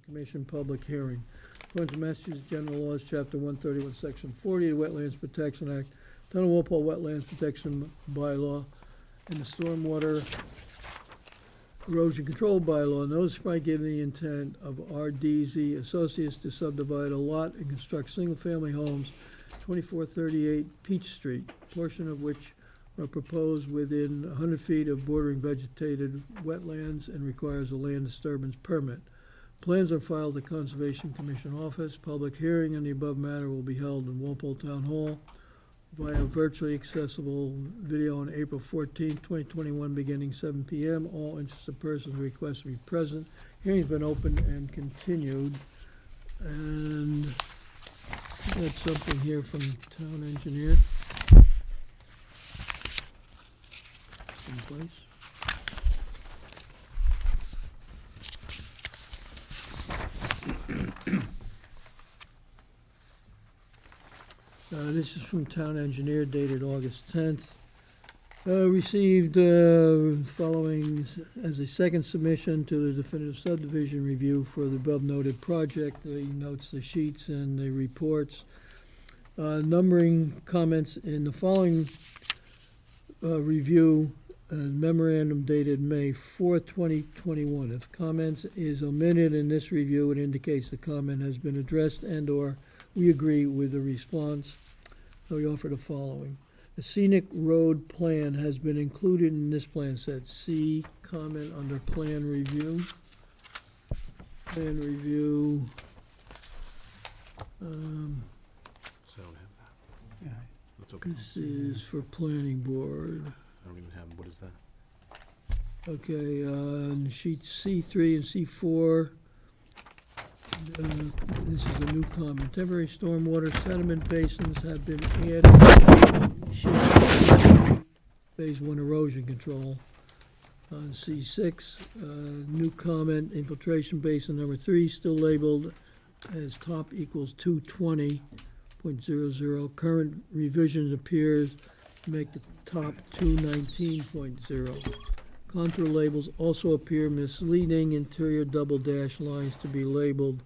Commission public hearing. According to Massachusetts General Laws, Chapter 131, Section 40, the Wetlands Protection Act, Town of Walpole Wetlands Protection Bylaw, and the Stormwater Erosion Control Bylaw, notice by giving the intent of RDZ Associates to subdivide a lot and construct single-family homes, 2438 Peach Street, portion of which are proposed within 100 feet of bordering vegetated wetlands and requires a land disturbance permit. Plans are filed at the Conservation Commission office. Public hearing on the above matter will be held in Walpole Town Hall via virtually accessible video on April 14th, 2021, beginning 7 p.m. All interested persons are requested to be present. Hearing's been opened and continued. And we got something here from town engineer. Someplace. This is from town engineer dated August 10th. Received following as a second submission to the definitive subdivision review for the above noted project. He notes the sheets and the reports. Numbering comments in the following review memorandum dated May 4th, 2021. If comments is omitted in this review, it indicates the comment has been addressed and/or we agree with the response. So we offer the following. The scenic road plan has been included in this plan set. See comment under plan review. Plan review. So I don't have that. Yeah. That's okay. This is for planning board. I don't even have, what is that? Okay, on sheet C3 and C4. This is a new comment. Temporary stormwater sediment basins have been added to Phase 1 erosion control. On C6, new comment, infiltration basin number 3, still labeled as top equals 220.00. Current revision appears to make the top 219.0. Contour labels also appear misleading. Interior double dash lines to be labeled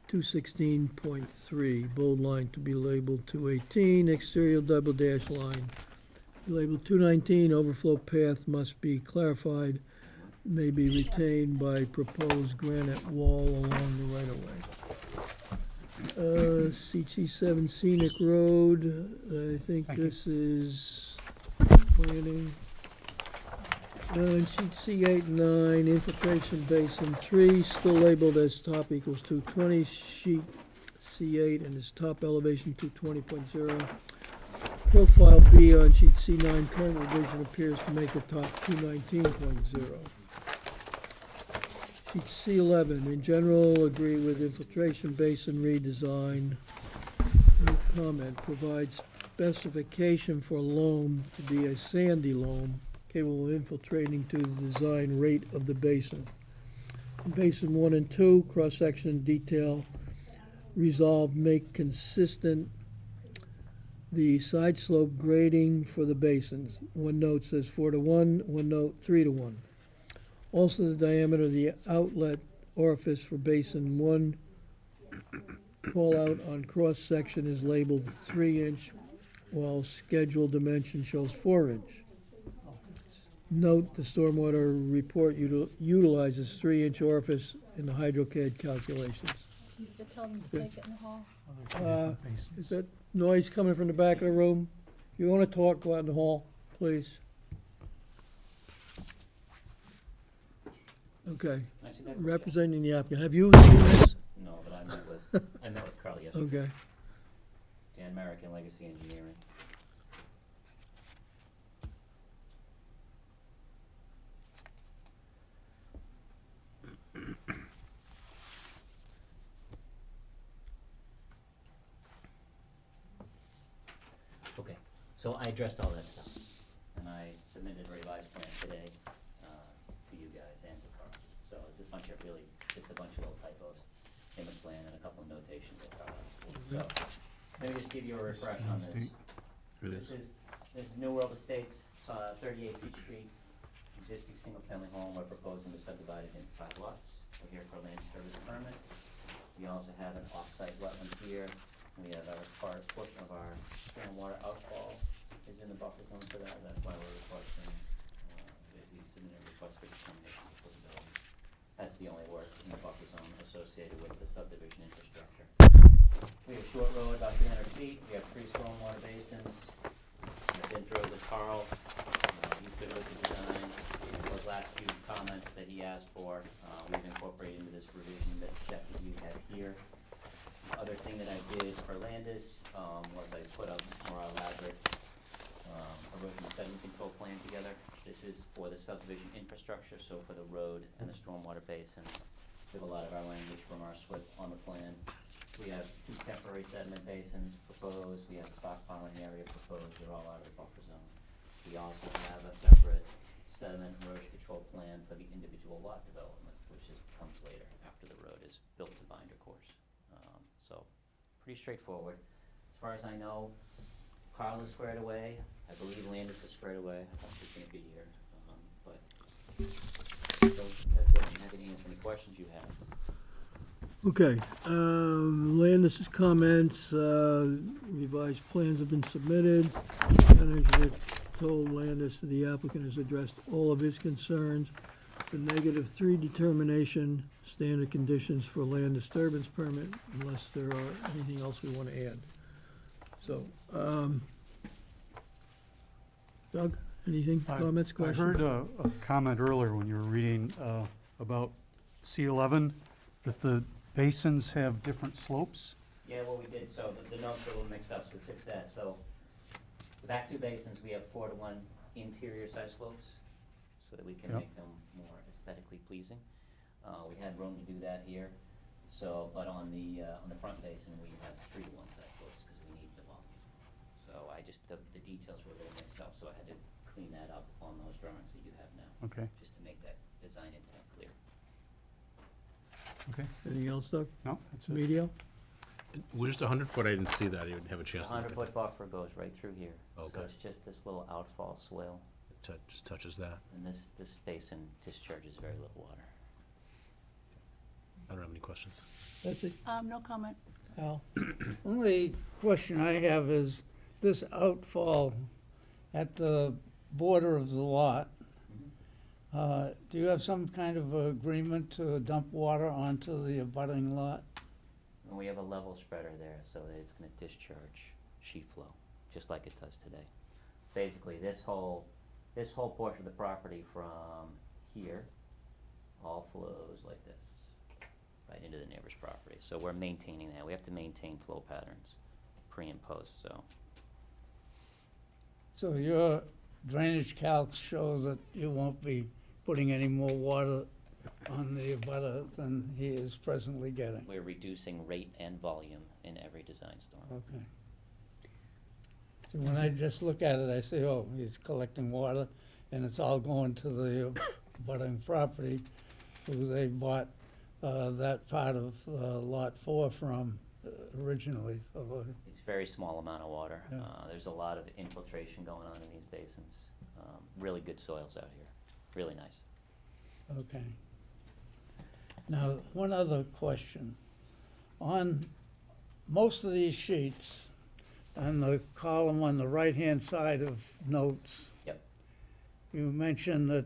216.3. Bold line to be labeled 218. Exterior double dash line labeled 219. Overflow path must be clarified. May be retained by proposed granite wall along the right-of-way. CT7 Scenic Road. I think this is planning. And sheet C8 and 9, infiltration basin 3, still labeled as top equals 220. Sheet C8 and its top elevation 220.0. Profile B on sheet C9, current revision appears to make the top 219.0. Sheet C11, in general, agree with infiltration basin redesign. New comment, provides specification for loam to be a sandy loam, capable of infiltrating to the design rate of the basin. In basin 1 and 2, cross-section detail resolve make consistent the side slope grading for the basins. One note says 4:1, one note 3:1. Also, the diameter of the outlet orifice for basin 1 call out on cross-section is labeled 3-inch, while schedule dimension shows 4-inch. Note the stormwater report utilizes 3-inch orifice in the HydroCAD calculations. You could tell them to take it in the hall. Is that noise coming from the back of the room? If you want to talk, go out in the hall, please. Okay, representing the applicant. Have you seen this? No, but I met with Carl yesterday. Okay. Dan Merrick and Legacy Engineering. Okay, so I addressed all that stuff, and I submitted a revised plan today to you guys and to Carl. So it's a bunch of just a bunch of little typos in the plan and a couple of notations that Carl has. So let me just give you a refresh on this. It This is New World Estates, 38 Peach Street. existing single-family home, we're proposing to subdivide it into 5 lots. We're here for a land disturbance permit. We also have an off-site wetland here. We have portion of our stormwater outfall is in the buffer zone for that. That's why we're requesting, we submitted a request for determination of applicability. That's the only work in the buffer zone associated with the subdivision infrastructure. We have a short road, about 300 feet. We have 3 stormwater basins. I've been through it with Carl. He's good with the design. Those last few comments that he asked for, we've incorporated into this revision that you had here. The other thing that I did for Landis was I put a more elaborate erosion sediment control plan together. This is for the subdivision infrastructure, so for the road and the stormwater basin. We have a lot of our language from our SWIP on the plan. We have 2 temporary sediment basins proposed. We have a stockpiling area proposed. They're all out of the buffer zone. We also have a separate sediment erosion control plan for the individual lot developments, which comes later after the road is built to binder course. So pretty straightforward. As far as I know, Carl is squared away. I believe Landis is squared away. I don't think it's gonna be here, but so that's it. I'm happy to answer any questions you have. Okay, Landis's comments, revised plans have been submitted. Manager told Landis that the applicant has addressed all of his concerns. The -3 determination, standard conditions for land disturbance permit, unless there are anything else we want to add. So, Doug, anything, comments, I questions? heard a comment earlier when you were reading about C11, that the basins have different slopes. Yeah, well, we did, so the notes are a little mixed up, so we fixed that. So the back 2 basins, we have 4-to-1 interior side slopes, so that we can Yep. make them more aesthetically pleasing. We had room to do that here, so, but on the front basin, we have 3-to-1 side slopes, because we need the volume. So the details were a little mixed up, so I had to clean that up on those drawings that you have now, Okay, just to make that design intent clear. okay. Anything else, Doug? No, that's it. Medio? We're just 100 foot, I didn't see that, you would have a The chance to look at 100-foot buffer goes right through here. Okay. So it's just this little outfall swale, it. Just touches that. and this basin discharges very little water. I don't have any questions. That's it. No comment. Al? Only question I have is this outfall at the border of the lot, do you have some kind of agreement to dump water onto the abutting lot? And we have a level spreader there, so that it's gonna discharge sheet flow, just like it does today. Basically, this whole portion of the property from here all flows like this, right into the neighbor's property. So we're maintaining that. We have to maintain flow patterns, pre and post, so. So your drainage calcs show that you won't be putting any more water on the abutter than he is presently getting? We're reducing rate and volume in every design storm. Okay. So when I just look at it, I say, oh, he's collecting water, and it's all going to the abutting property, who they bought that part of Lot 4 from originally. So, It's a very small amount of water. Yeah. There's a lot of infiltration going on in these basins. Really good soils out here, really nice. okay. Now, one other question. On most of these sheets, on the column on the right-hand side of notes, Yep. you mentioned that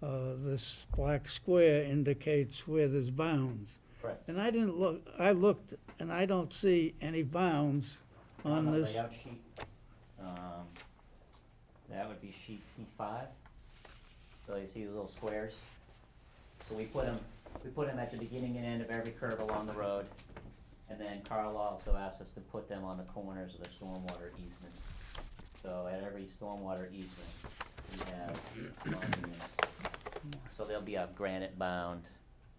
this black square indicates where there's bounds. Correct. And I looked, and I don't see any bounds on the this. layout sheet, that would be sheet C5. So you see the little squares? So we put them at the beginning and end of every curve along the road. And then Carl also asked us to put them on the corners of the stormwater easements. So at every stormwater easement, we have monuments. So there'll be a granite bound.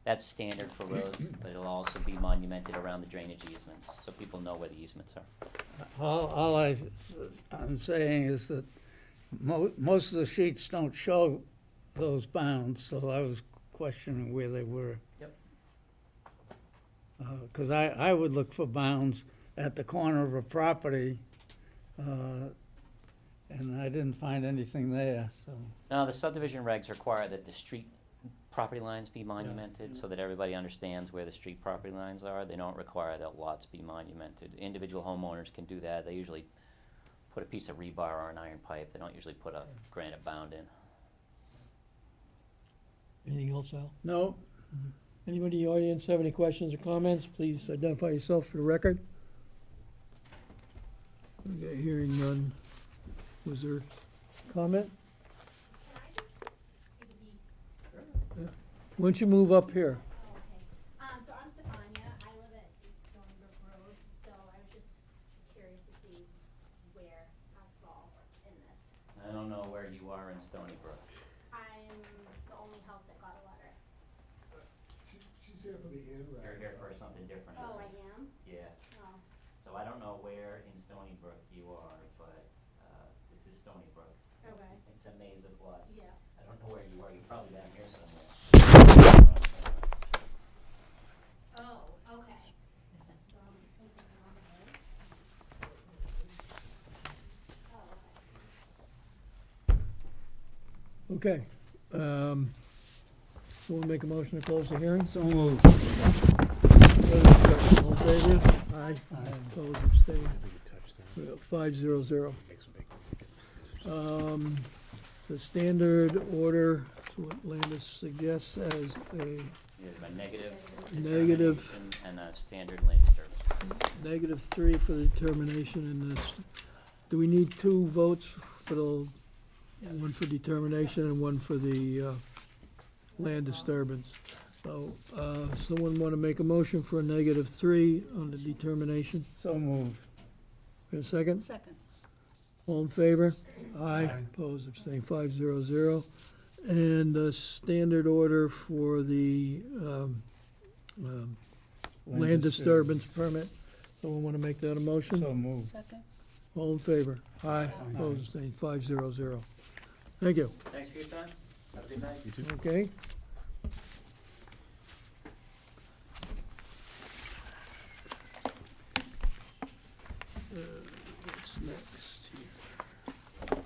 That's standard for roads, but it'll also be monumented around the drainage easements, so people know where the easements are. All I'm saying is that most of the sheets don't show those bounds, so I was questioning where they were. Yep. Because I would look for bounds at the corner of a property, and I didn't find anything there, so. No, the subdivision regs require that the street property lines be monumented, so that everybody understands where the street property lines are. They don't require that lots be monumented. Individual homeowners can do that. They usually put a piece of rebar or an iron pipe. They don't usually put a granite bound in. Anything else, Al? No, Anybody in the audience have any questions or comments? Please identify yourself for the record. Okay, hearing none. Was there comment? Why don't you move up here? So I'm Stefania, I live at 8 Stony Brook Road, so I was just curious to see where I fall in this. I don't know where you are in Stony Brook. I'm the only house that got a letter. She's here for the INRAD. You're here for something different. Oh, I isn't it? am? Yeah. Oh, So I don't know where in Stony Brook you are, but this is Stony Brook. okay, It's a maze of lots. yeah. I don't know where you are. You're probably down here somewhere. Oh, okay. So I'm thinking wrong way. Oh, okay. Okay. Someone make a motion to close the hearing? so moved. All in favor? Aye. Aye. Opposed, abstained. I think you touched that. We got 500. Makes a big. So standard order, is what Landis suggests as a You have a negative Negative. determination and a standard land disturbance. -3 for the determination and this. Do we need 2 votes for the, one for determination and one for the, land disturbance? So, someone wanna make a motion for a -3 on the determination? So moved. In a second? Second. All in favor? Aye. Aye. Opposed, abstained, 500. And a standard order for the, land disturbance permit. Someone wanna make that a motion? So moved. Second. All in favor? Aye. Opposed, abstained, 500. Thank you. Thanks for your time. Have a good night. You too? Okay. What's next here?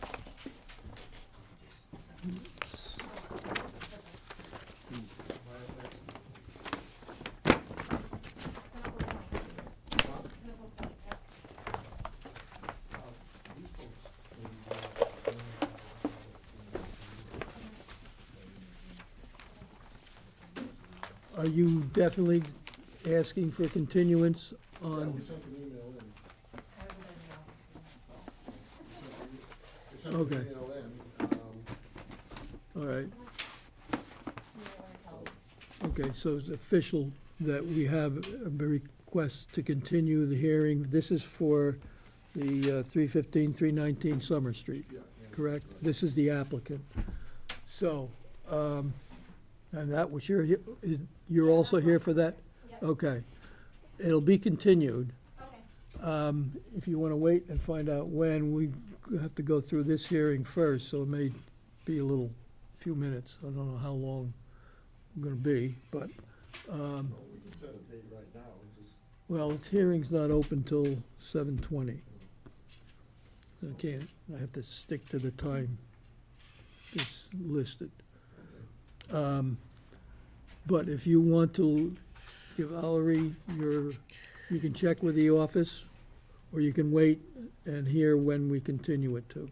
Are you definitely asking for continuance Yeah, on, we sent an email in. We sent Okay. an email in, all right? Okay, so it's official that we have a request to continue the hearing. This is for the 315, 319 Summer Street, yeah. correct? This is the applicant. So, and that was you're also here for that? Yep. Okay. It'll be continued. okay. If you want to wait and find out when, we have to go through this hearing first, so it may be a few minutes. I don't know how long I'm going to be, but, Well, we can set a date right now, and just, well, its hearing's not open till 7:20. I can't, I have to stick to the time that's listed. But if you want to give Valerie you can check with the office, or you can wait and hear when we continue it to.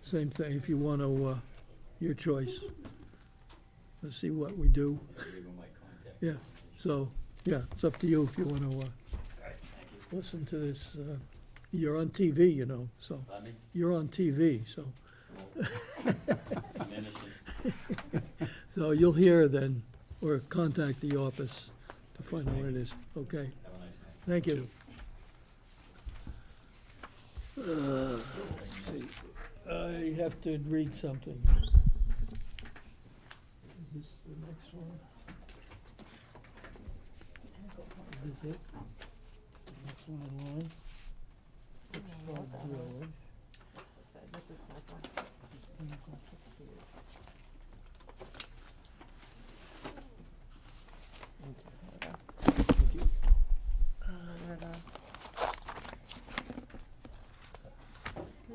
Same thing, if you want to, your choice. Let's see what we do. Yeah, so, yeah, it's up to you if you want to, listen to this. You're on TV, you know, so, Pardon me? you're on TV, so. I'm innocent. So you'll hear then, or contact the office to find out what it is, okay? Have a nice night. Thank you. Let's see. I have to read something. Is this the next one? Is this it? The next one in line? Oops, Frog Road. Thank you.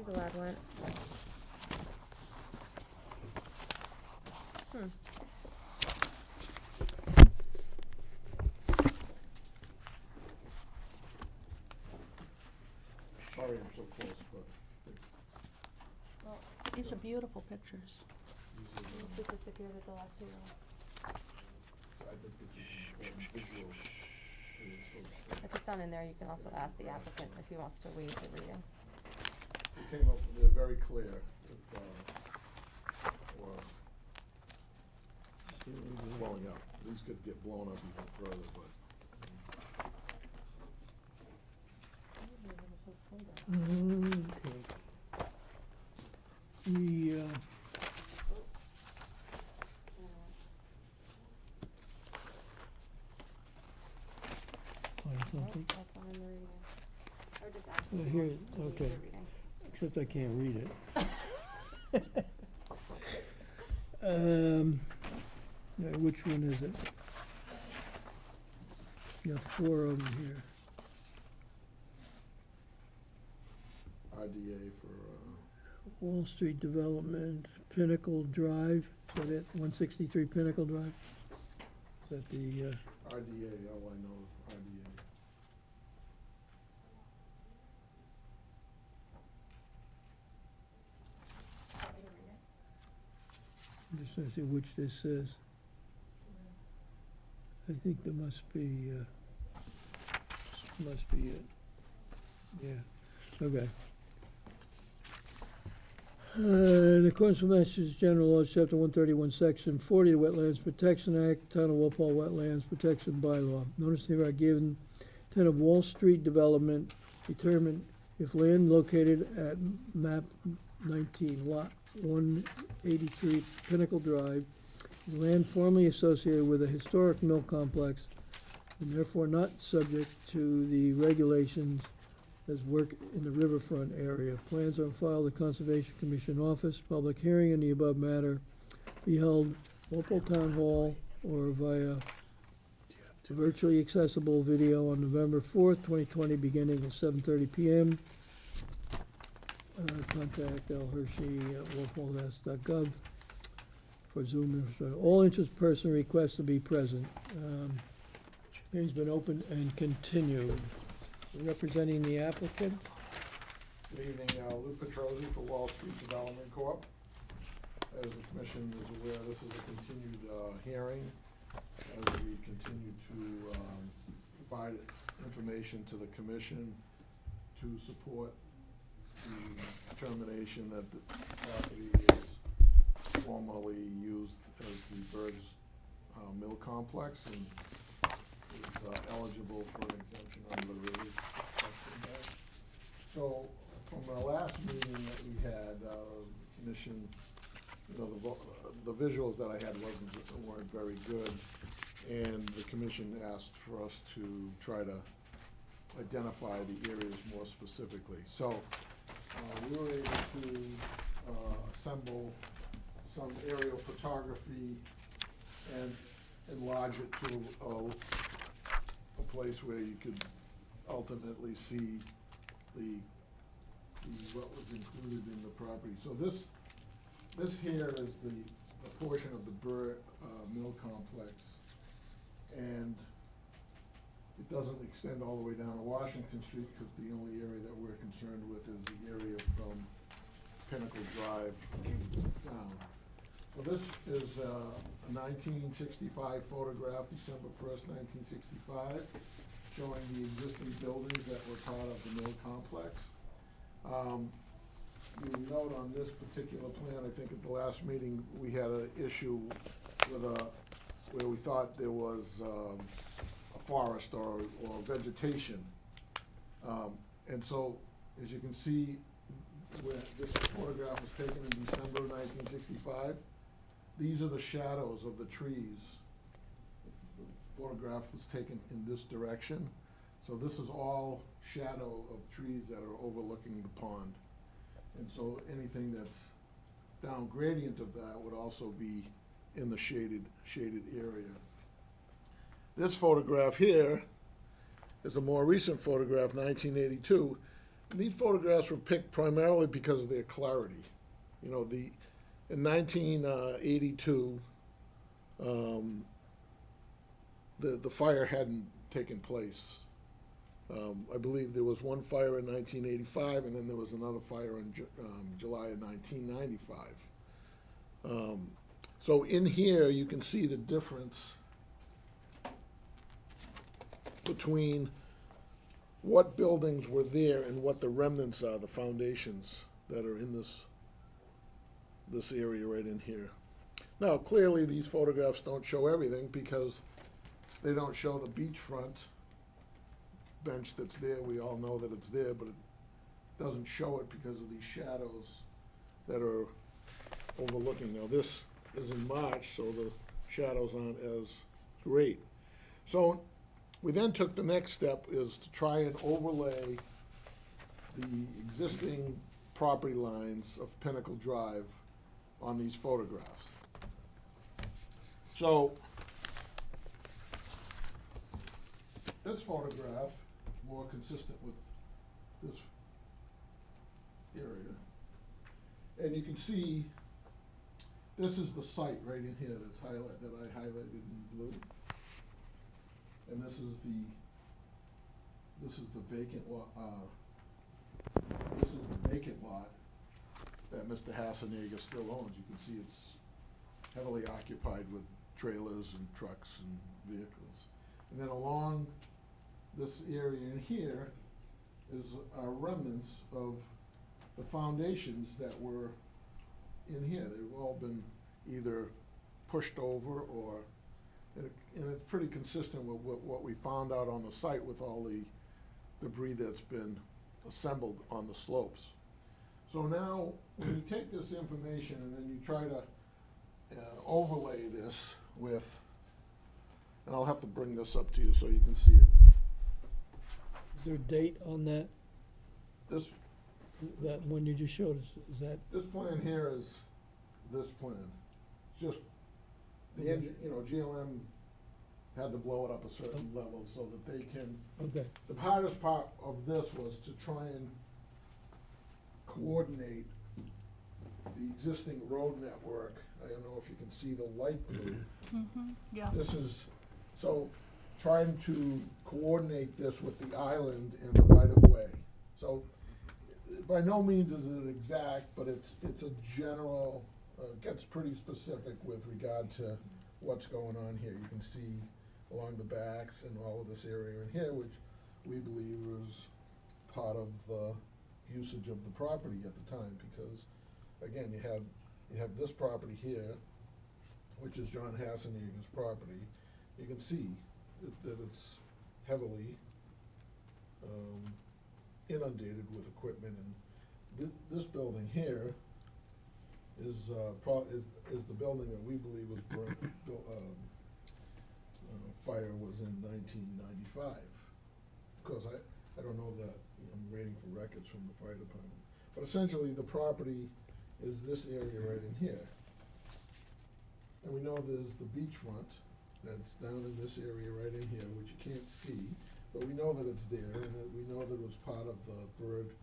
the lad went. Sorry I'm so close, but Well, these are beautiful pictures. these Let's see if this appeared at the last meeting. I think this is important visual for these folks. If it's not in there, you can also ask the applicant if he wants to waive the reading. It came up, they're very clear, or blowing up. These could get blown up even further, but Okay. The, find something, Nope, that's not in the reading. Or just ask Yeah, if he here wants it- to waive okay. the reading. except I can't read it. Yeah, which one is it? Got four of them here. IDA for, Wall Street Development, Pinnacle Drive, is that it? 163 Pinnacle Drive? Is that the, IDA, all I know is IDA. I'm just trying to see which this is. I think there must be it. Yeah, okay. In accordance with Massachusetts General Laws, Chapter 131, Section 40, the Wetlands Protection Act, Town of Walpole Wetlands Protection Bylaw. Notice hereby given, Town of Wall Street Development, determine if land located at map 19, lot 183 Pinnacle Drive, is land formerly associated with a historic mill complex, and therefore not subject to the regulations as work in the riverfront area. Plans are filed at the Conservation Commission office. Public hearing in the above matter be held Walpole Town Hall or via virtually accessible video on November 4th, 2020, beginning at 7:30 p.m. Contact L. Hershey at walpole.gov for Zoom. All interested person requests to be present. Hearing's been opened and continued. Representing the applicant, Good evening, Lou Petrozzi for Wall Street Development Corp. As the commission is aware, this is a continued hearing as we continue to provide information to the commission to support the determination that the property is formerly used as the Burge Mill Complex and is eligible for an exemption under the Rivers Protection Act. So, from the last meeting that we had, the commission, you know, the visuals that I had weren't very good, and the commission asked for us to try to identify the areas more specifically. So, we were able to assemble some aerial photography and enlarge it to a place where you could ultimately see what was included in the property. So this here is the portion of the Burr Mill Complex, and it doesn't extend all the way down to Washington Street, because the only area that we're concerned with is the area from Pinnacle Drive down. So this is a 1965 photograph, December 1st, 1965, showing the existing buildings that were part of the mill complex. You note on this particular plan, I think at the last meeting, we had an issue with where we thought there was a forest or vegetation. And so, as you can see, where this photograph was taken in December of 1965, these are the shadows of the trees. The photograph was taken in this direction. So this is all shadow of trees that are overlooking the pond. And so anything that's down gradient of that would also be in the shaded area. This photograph here is a more recent photograph, 1982, These photographs were picked primarily because of their clarity. You know, in 1982, the fire hadn't taken place. I believe there was one fire in 1985, and then there was another fire in July of 1995. So in here, you can see the difference between what buildings were there and what the remnants are, the foundations that are in this area right in here. Now, clearly, these photographs don't show everything because they don't show the beachfront bench that's there. We all know that it's there, but it doesn't show it because of these shadows that are overlooking. Now, this is in March, so the shadows aren't as great. So we then took the next step is to try and overlay the existing property lines of Pinnacle Drive on these photographs. So this photograph, more consistent with this area. And you can see, this is the site right in here that's that I highlighted in blue. And this is the vacant lot, this is the vacant lot that Mr. Hassenegger still owns. You can see it's heavily occupied with trailers and trucks and vehicles. And then along this area in here is remnants of the foundations that were in here. They've all been either pushed over or, and it's pretty consistent with what we found out on the site with all the debris that's been assembled on the slopes. So now, when you take this information and then you try to overlay this with, and I'll have to bring this up to you so you can see it. Is there a date on that, This that one you just showed us? Is that, plan here is this plan. It's just, the engine, GLM had to blow it up a certain level so that they can, okay, the hardest part of this was to try and coordinate the existing road network. I don't know if you can see the light blue. Yeah. This is, so trying to coordinate this with the island and the right-of-way. So by no means is it exact, but it's a general, gets pretty specific with regard to what's going on here. You can see along the backs and all of this area in here, which we believe was part of the usage of the property at the time, because again, you have this property here, which is John Hassenegger's property. You can see that it's heavily inundated with equipment, and this building here is the building that we believe was burnt, fire was in 1995. Of course, I don't know that, I'm waiting for records from the fire department. But essentially, the property is this area right in here. And we know there's the beachfront that's down in this area right in here, which you can't see, but we know that it's there, and that we know that it was part of the Bird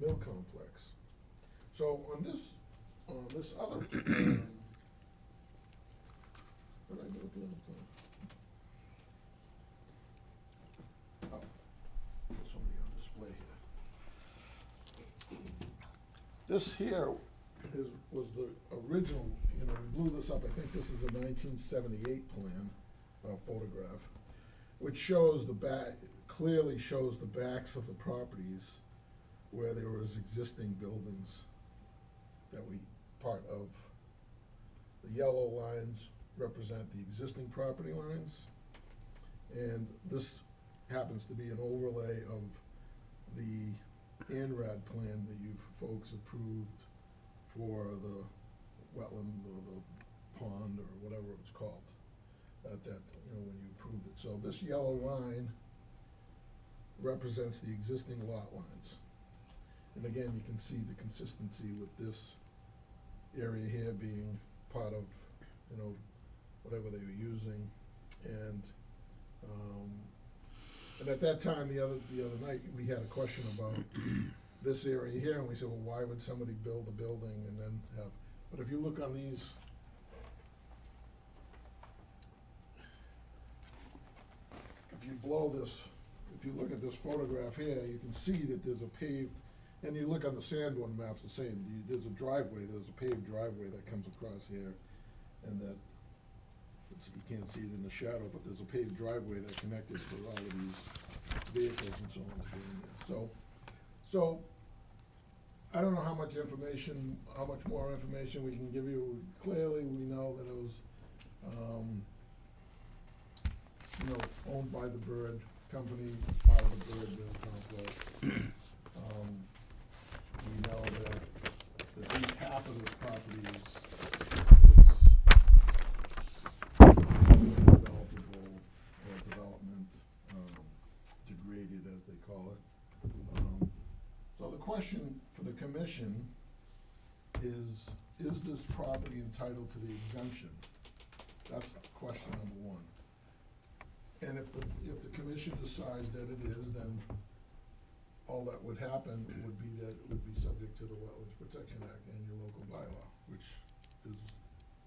Mill Complex. So on this other, where did I go with the other plan? Oh, this one on display here. This here was the original, we blew this up, I think this is a 1978 plan, photograph, which shows clearly shows the backs of the properties where there was existing buildings that part of. The yellow lines represent the existing property lines, and this happens to be an overlay of the ANRAD plan that you folks approved for the wetland or the pond or whatever it was called at that, when you approved it. So this yellow line represents the existing lot lines. And again, you can see the consistency with this area here being part of, whatever they were using. And And at that time, the other night, we had a question about this area here, and we said, well, why would somebody build a building and then have, but if you look on these, if you blow this, if you look at this photograph here, you can see that there's a paved, and you look on the Sanborn maps, the same, there's a driveway, there's a paved driveway that comes across here, and that, you can't see it in the shadow, but there's a paved driveway that connected to all of these vehicles and so on to get in there. So, I don't know how much information, how much more information we can give you. Clearly, we know that it was, owned by the Bird Company, part of the Bird Mill Complex. We know that at least half of this property is developable, or development, degraded, as they call it. So the question for the commission is this property entitled to the exemption? That's question number one. And if the commission decides that it is, then all that would happen would be that it would be subject to the Wetlands Protection Act and your local bylaw, which is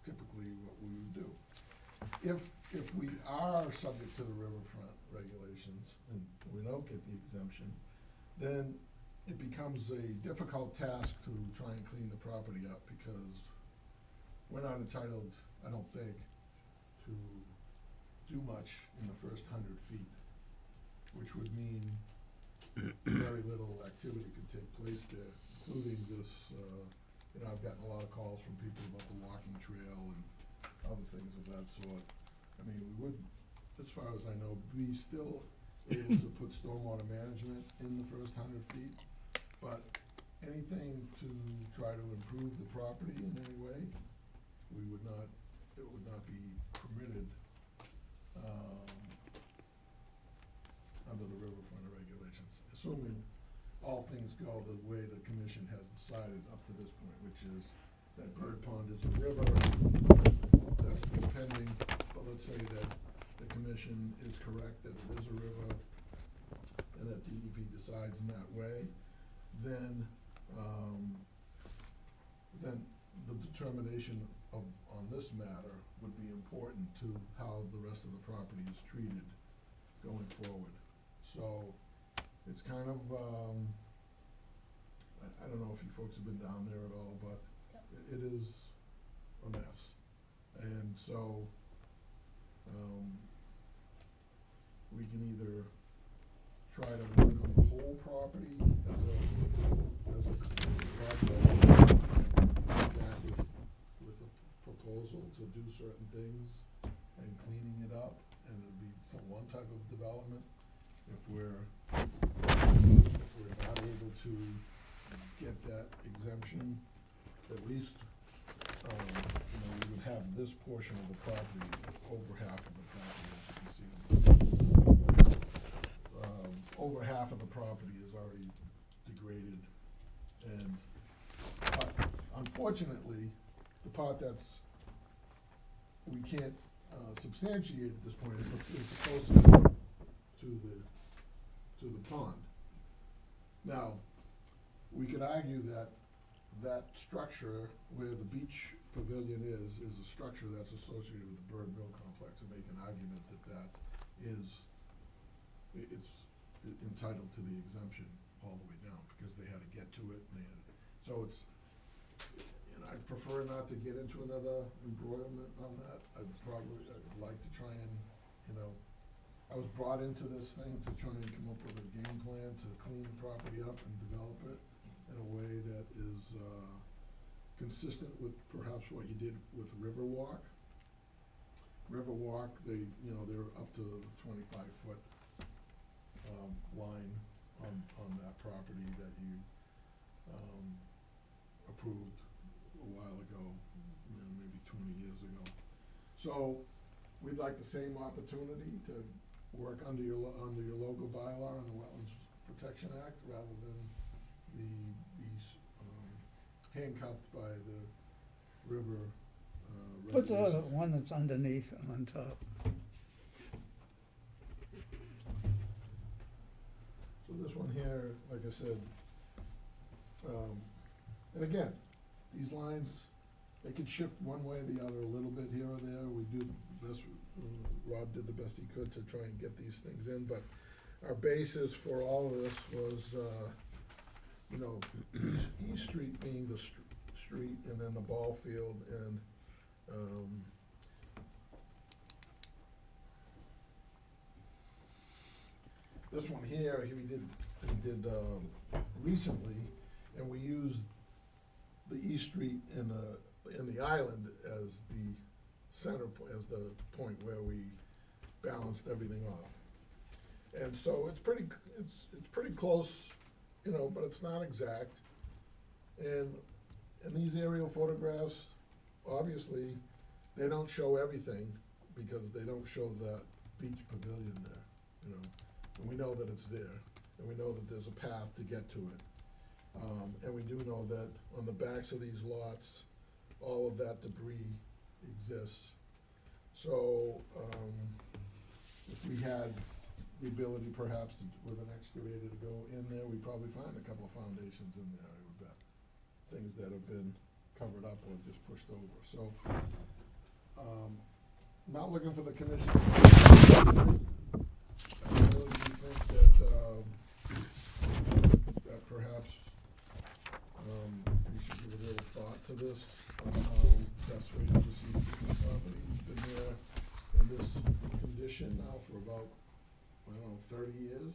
typically what we would do. If we are subject to the riverfront regulations and we don't get the exemption, then it becomes a difficult task to try and clean the property up, because we're not entitled, I don't think, to do much in the first 100 feet, which would mean very little activity could take place there, including this, I've gotten a lot of calls from people about the walking trail and other things of that sort. I mean, we would, as far as I know, be still able to put stormwater management in the first 100 feet, but anything to try to improve the property in any way, it would not be permitted, under the riverfront regulations, assuming all things go the way the commission has decided up to this point, which is that Bird Pond is a river. That's pending, but let's say that the commission is correct that it is a river, and that DEP decides in that way, then the determination on this matter would be important to how the rest of the property is treated going forward. So it's kind of, I don't know if you folks have been down there at all, but it is a mess. And so we can either try to work on the whole property as a project, back with a proposal to do certain things and cleaning it up, and it'd be some one type of development. If we're not able to get that exemption, at least we would have this portion of the property, over half of the property, as you can see. Over half of the property is already degraded, and unfortunately, the part that's we can't substantiate at this point is the closest to the pond. Now, we could argue that structure where the beach pavilion is a structure that's associated with the Bird Mill complex, and make an argument that it's entitled to the exemption all the way down, because they had to get to it, and so it's, I'd prefer not to get into another embroilment on that. I'd like to try and, I was brought into this thing to try and come up with a game plan to clean the property up and develop it in a way that is consistent with perhaps what you did with Riverwalk. Riverwalk, they're up to the 25-foot line on that property that you approved a while ago, maybe 20 years ago. So we'd like the same opportunity to work under your local bylaw and the Wetlands Protection Act, rather than be handcuffed by the river Put the regulations. one that's underneath on top. this one here, like I said, and again, these lines, they could shift one way or the other a little bit here or there. We do the best, Rob did the best he could to try and get these things in, but our basis for all of this was, you know, East Street being the street, and then the ball field, and, this one here, he did recently, and we used the East Street in the island as the center, as the point where we balanced everything off. And so it's pretty close, you know, but it's not exact. And these aerial photographs, obviously, they don't show everything, because they don't show that beach pavilion there, you know. And we know that it's there, and we know that there's a path to get to it. And we do know that on the backs of these lots, all of that debris exists. So, if we had the ability perhaps with an excavator to go in there, we'd probably find a couple of foundations in there, I would bet. Things that have been covered up or just pushed over, so, not looking for the commission. I really do think that perhaps, we should give a little thought to this, on how best way to proceed with the property. It's been there in this condition now for about, I don't know, 30 years.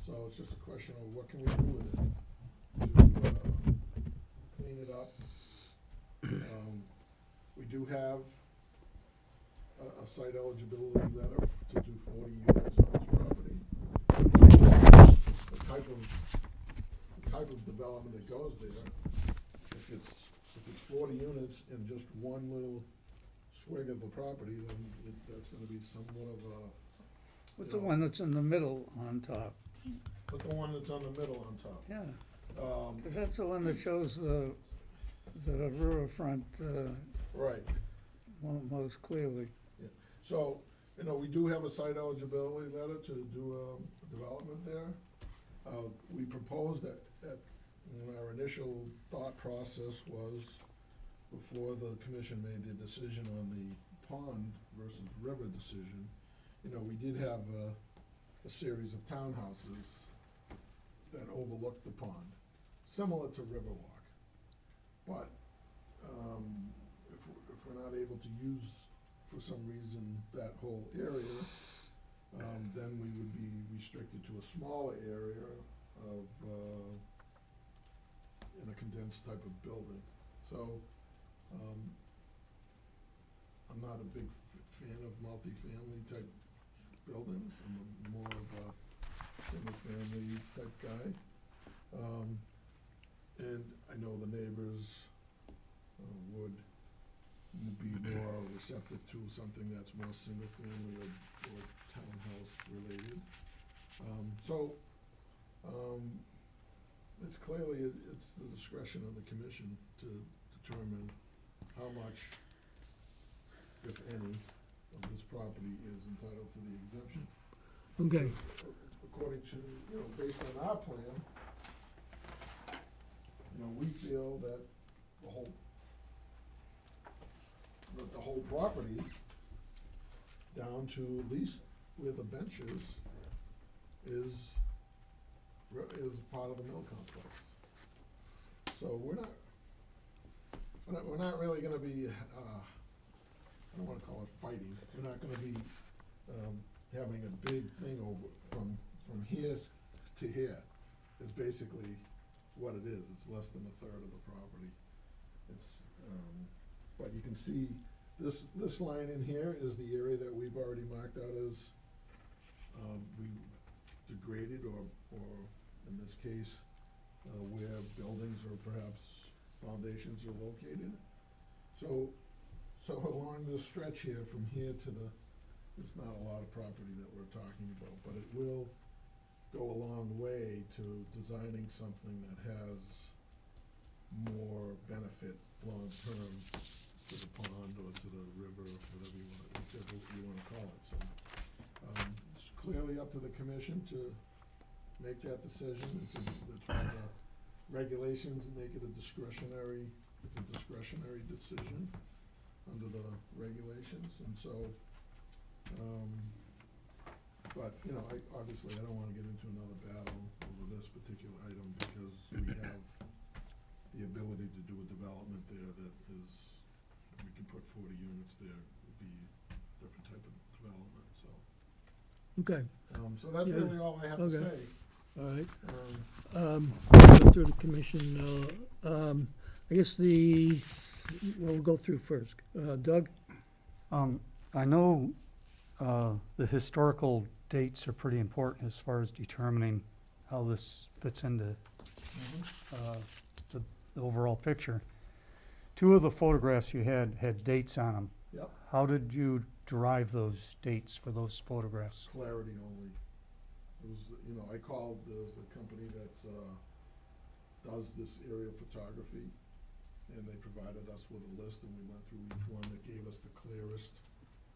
So it's just a question of what can we do with it to, clean it up. We do have a site eligibility letter to do 40 units on this property. The type of development that goes there, if it's 40 units in just one little swig of the property, then that's gonna be somewhat of a. What's the one that's in the middle on top? But the one that's on the middle on top. Yeah, 'cause that's the one that shows the riverfront, Right. most clearly. So, you know, we do have a site eligibility letter to do a development there. We proposed that, you know, our initial thought process was, before the commission made the decision on the pond versus river decision, you know, we did have a series of townhouses that overlooked the pond, similar to Riverwalk. But, if we're not able to use, for some reason, that whole area, then we would be restricted to a smaller area of, in a condensed type of building. So, I'm not a big fan of multifamily type buildings. I'm more of a single family type guy. And I know the neighbors, would be more receptive to something that's more single family or townhouse related. It's clearly, it's the discretion of the commission to determine how much, if any, of this property is entitled to the exemption. Okay, According to, you know, based on our plan, you know, we feel that the whole property, down to at least where the bench is part of the mill complex. So we're not really gonna be, I don't wanna call it fighting, we're not gonna be, having a big thing over, from here to here, is basically what it is. It's less than a third of the property. It's, but you can see, this line in here is the area that we've already marked out as, we degraded, or in this case, where buildings or perhaps foundations are located. So along this stretch here, from here to it's not a lot of property that we're talking about, but it will go a long way to designing something that has more benefit long-term to the pond or to the river, whichever you wanna call it. So, it's clearly up to the commission to make that decision. It's one of the regulations, make it a discretionary decision under the regulations, and so, but, you know, obviously, I don't wanna get into another battle over this particular item, because we have the ability to do a development there that is, we can put 40 units there, would be a different type of development, so. Okay, So that's Yeah. really all I have to Okay. say. all right. Um, Go through the commission, I guess we'll go through first. Doug? I know the historical dates are pretty important as far as determining how this fits into the overall picture. Two of the photographs you had dates on them. Yep, How did you derive those dates for those photographs? clarity only. It was, you know, I called the company that does this aerial photography, and they provided us with a list, and we went through each one that gave us the clearest,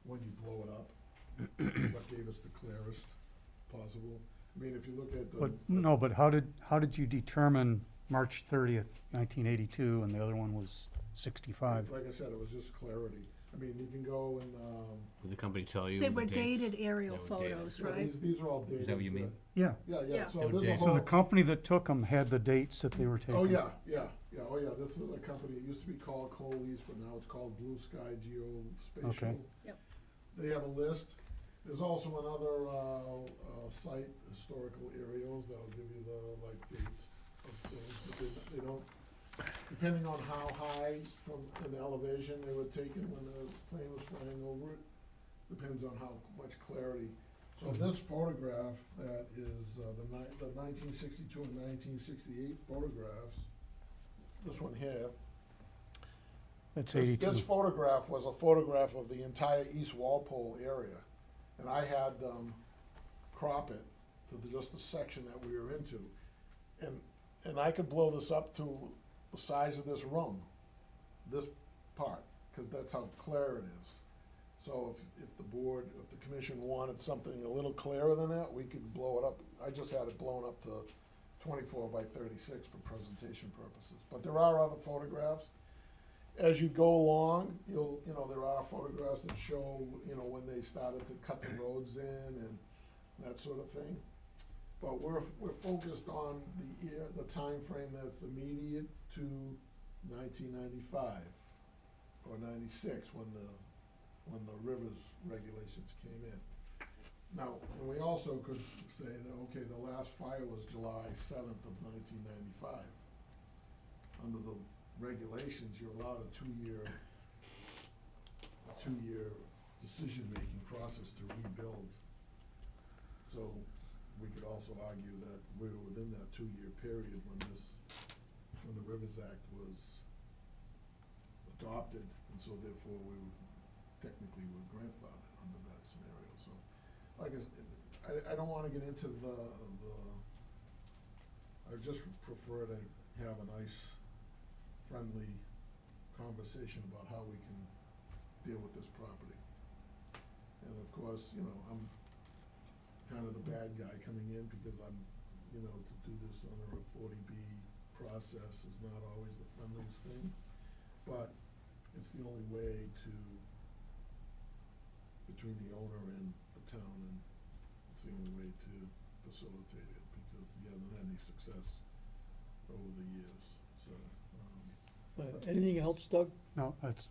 when you blow it up, what gave us the clearest possible. I mean, if you look at the. But how did you determine March 30th, 1982, and the other one was 65? Like I said, it was just clarity. I mean, you can go and, Did the company tell you They the were dates? dated aerial They were dated. photos, yeah, right? these are all dated. Is that what you mean? Yeah. Yeah, Yeah. so They were there's a dated. So the whole. company that took them had the dates that they were taken? Oh, yeah, this is a company, it used to be called Coley's, but now it's called Blue Sky Geospatial. Okay. Yep. They have a list. There's also another, site, historical aerials, that'll give you the, like, dates of things, but they don't, depending on how high from an elevation they were taken when the plane was flying over it, depends on how much clarity. So this photograph that is, the 1962 and 1968 photographs, this one here. That's This 82. photograph was a photograph of the entire East Walpole area, and I had them crop it to just the section that we were into. And I could blow this up to the size of this room, this part, because that's how clear it is. So if the board, if the commission wanted something a little clearer than that, we could blow it up. I just had it blown up to 24 by 36 for presentation purposes. But there are other photographs. As you go along, there are photographs that show, when they started to cut the roads in and that sort of thing. But we're focused on the time frame that's immediate to 1995 or 96 when the rivers regulations came in. Now, and we also could say that, okay, the last fire was July 7th of 1995. Under the regulations, you're allowed a two-year decision-making process to rebuild. So we could also argue that we were within that two-year period when the Rivers Act was adopted, and so therefore we were technically grandfathered under that scenario. So, like I don't wanna get into I just prefer to have a nice, friendly conversation about how we can deal with this property. And of course, I'm kind of the bad guy coming in because I'm, to do this under a 40B process is not always the friendliest thing, but it's the only way between the owner and the town, and it's the only way to facilitate it because you haven't had any success over the years, so. Anything else, Doug? No, that's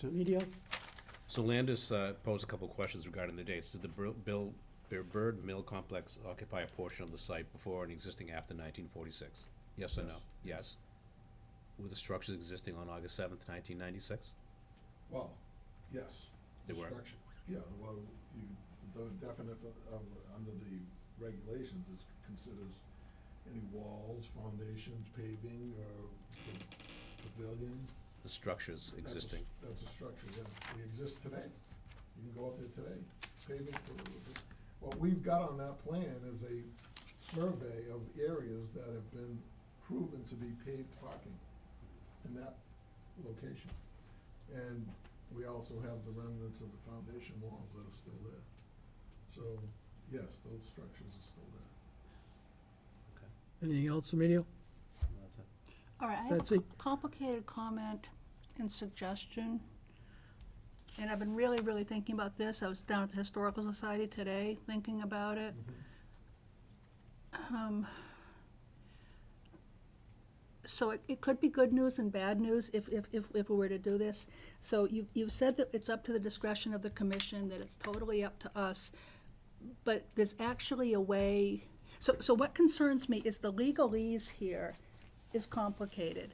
it. Media? So Landis posed a couple questions regarding the dates. Did the Bird Mill Complex occupy a portion of the site before and existing after 1946? Yes or no? Yes. Were the structures existing on August 7th, 1996? Well, yes. They were? Structure. Yeah, well, the definite under the regulations is considers any walls, foundations, paving, or pavilion. The structures existing? That's a structure, yeah. They exist today. You can go up there today. Paving, what we've got on that plan is a survey of areas that have been proven to be paved parking in that location. And we also have the remnants of the foundation walls that are still there. So, yes, those structures are still there. Anything else, Emilio? That's it. All right, I have That's a it. complicated comment and suggestion. And I've been really, really thinking about this. I was down at the Historical Society today, thinking about it. So it could be good news and bad news if we were to do this. So you've said that it's up to the discretion of the commission, that it's totally up to us. But there's actually a way, so what concerns me is the legalese here is complicated.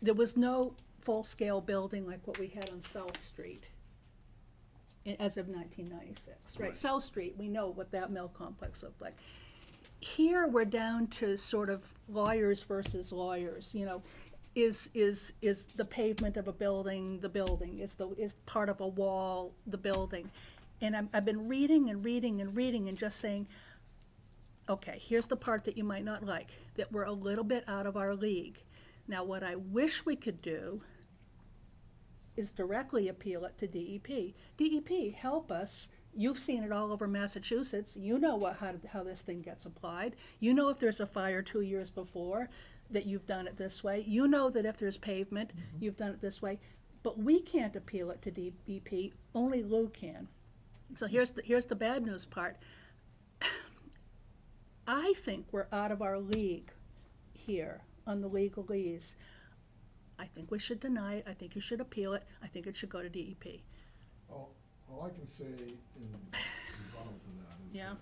There was no full-scale building like what we had on South Street as of 1996, right? Right. South Street, we know what that mill complex looked like. Here, we're down to sort of lawyers versus lawyers, you know. Is the pavement of a building the building? Is part of a wall the building? And I've been reading and reading and reading and just saying, okay, here's the part that you might not like, that we're a little bit out of our league. Now, what I wish we could do is directly appeal it to DEP. DEP, help us. You've seen it all over Massachusetts. You know how this thing gets applied. You know if there's a fire 2 years before, that you've done it this way. You know that if there's pavement, you've done it this way. But we can't appeal it to DEP, only Lou can. So here's the bad news part. I think we're out of our league here on the legalese. I think we should deny it. I think you should appeal it. I think it should go to DEP. All I can say in rebuttal to that is Yeah.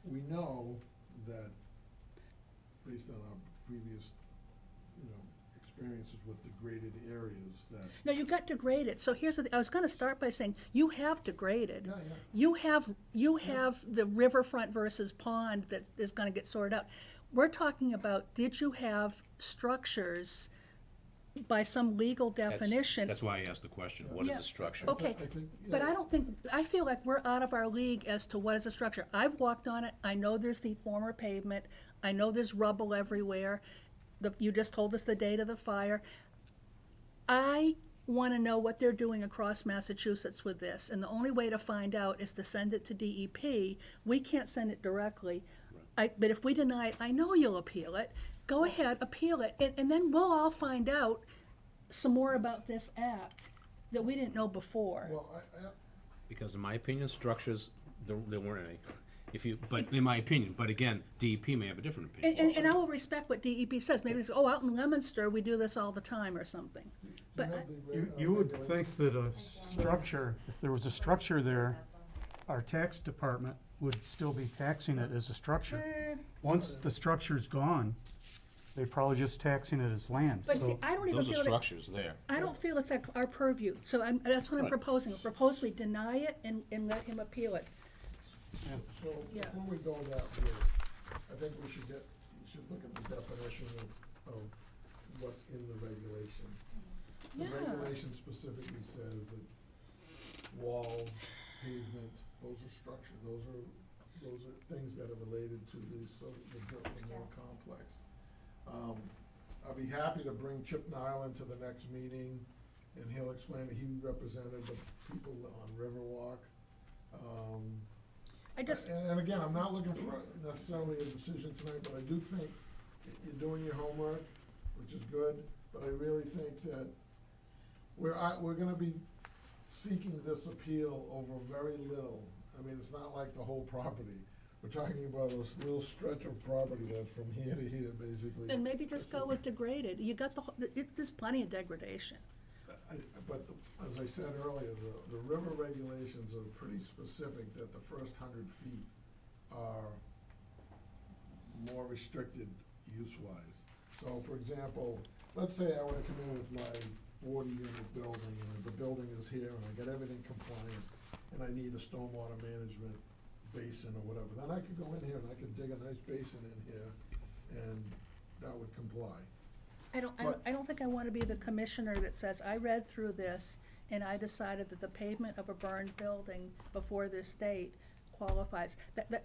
that we know that based on our previous, experiences with degraded areas that, No, you got degraded. So here's the thing. I was gonna start by saying, you have degraded. yeah. You have the riverfront versus pond that is gonna get sorted out. We're talking about, did you have structures by some legal definition? That's why I asked the question, what is Yeah. a structure? Okay, I think, but I feel like we're out of our league as to what is a structure. I've walked on it, I know there's the former pavement, I know there's rubble everywhere. You just told us the date of the fire. I wanna know what they're doing across Massachusetts with this, and the only way to find out is to send it to DEP. We can't send it directly. But if we deny it, I know you'll appeal it. Go ahead, appeal it, and then we'll all find out some more about this act that we didn't know before. well, Because in my opinion, structures, there weren't any. But in my opinion, but again, DEP may have a different opinion. And I will respect what DEP says. Maybe it's, out in Leominster, we do this all the time or something. But You would think that a structure, if there was a structure there, our tax department would still be taxing it as a structure. Once the structure's gone, they're probably just taxing it as land, But see, so. I don't even Those are feel that, structures there. I don't feel it's like our purview. So that's what I'm Right. proposing. Propose we deny it and let him appeal it. So Yeah. before we go that way, I think you should look at the definition of what's in the regulation. The Yeah. regulation specifically says that walls, pavement, those are structure, those are things that are related to the mill complex. I'll be happy to bring Chip Niles to the next meeting, and he'll explain that he represented the people on Riverwalk. And again, I'm not looking for necessarily a decision tonight, but I do think you're doing your homework, which is good, but I really think that we're gonna be seeking this appeal over very little. I mean, it's not like the whole property. We're talking about a little stretch of property that's from here to here, basically. Then maybe just go with degraded. You got there's plenty of degradation. But as I said earlier, the river regulations are pretty specific that the first 100 feet are more restricted use-wise. So, for example, let's say I were to come in with my 40-unit building, and the building is here, and I got everything compliant, and I need a stormwater management basin or whatever, then I could go in here and I could dig a nice basin in here, and that would comply. I don't think I want to be the commissioner that says, I read through this and I decided that the pavement of a burned building before this date qualifies.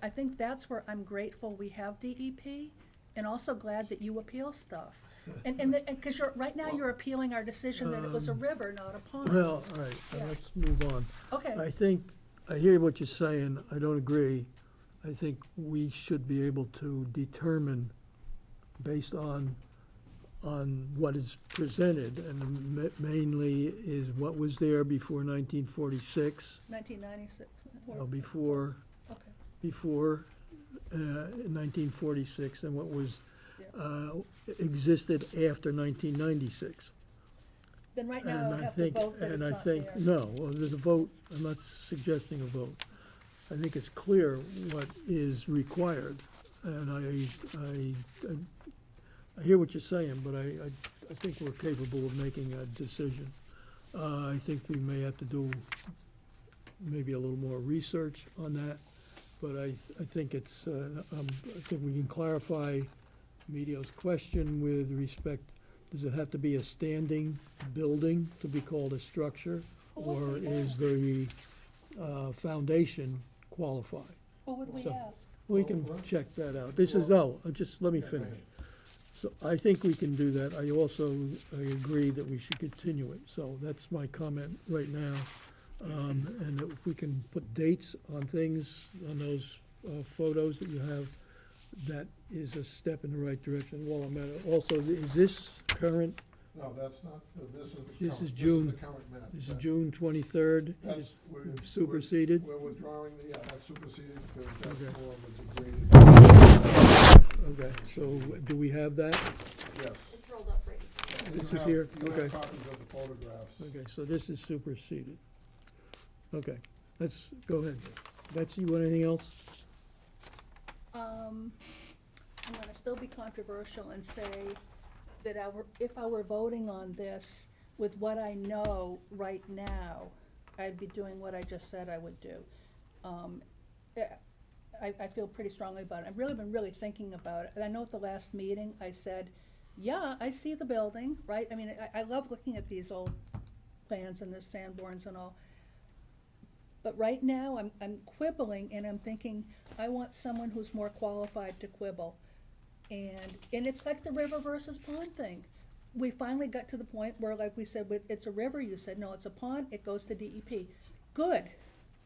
I think that's where I'm grateful we have DEP, and also glad that you appeal stuff. And because right now you're appealing our decision that it was a river, not a pond. Well, all right, Yeah. let's move on. Okay, I think, I hear what you're saying, I don't agree. I think we should be able to determine, based on what is presented, and mainly is what was there before 1946, 1996. before Okay, 1946, and what was yeah. existed after 1996. Then right now And I I have to think, vote that it's and I not think, there. no, well, there's a vote, I'm not suggesting a vote. I think it's clear what is required, and I hear what you're saying, but I think we're capable of making a decision. I think we may have to do maybe a little more research on that, but I think it's, I think we can clarify Medio's question with respect, does it have to be a standing building to be called a structure? Well, what Or do we is ask? the foundation qualify? What would we So- ask? We can check that out. This is, no, just let me Yeah, go finish. ahead. So I think we can do that. I agree that we should continue it. So that's my comment right now. And if we can put dates on things, on those photos that you have, that is a step in the right direction. While I'm at it, also, is this current? No, that's not, this is the current. This is June. the current map. This is That- June 23rd? That's, we're. Superseded? We're withdrawing, yeah, that's superseded because that's Okay. more of a degraded, Okay, so do we have that? yes. It's rolled up right. This You is have- here? You Okay. have copies of the photographs. Okay, so this is superseded. Okay, let's, go ahead. Betsy, you want anything else? I'm gonna still be controversial and say that if I were voting on this with what I know right now, I'd be doing what I just said I would do. I feel pretty strongly about it. I've really been really thinking about it. And I know at the last meeting, I said, yeah, I see the building, right? I mean, I love looking at these old plans and the Sanborns and all. But right now, I'm quibbling and I'm thinking, I want someone who's more qualified to quibble. And it's like the river versus pond thing. We finally got to the point where, like we said, it's a river, you said, no, it's a pond, it goes to DEP. Good.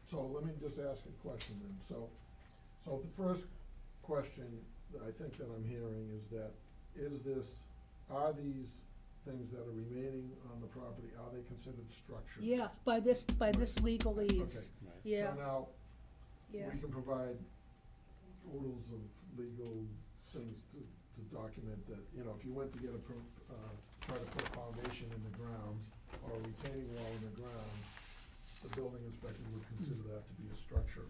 So let me just ask a question then. So the first question that I think that I'm hearing is that, are these things that are remaining on the property, are they considered structures? Yeah, by this legalese. Okay. Yeah, So now, yeah. we can provide oodles of legal things to document that, you know, if you went to get try to put a foundation in the ground or a retaining wall in the ground, the building inspector would consider that to be a structure.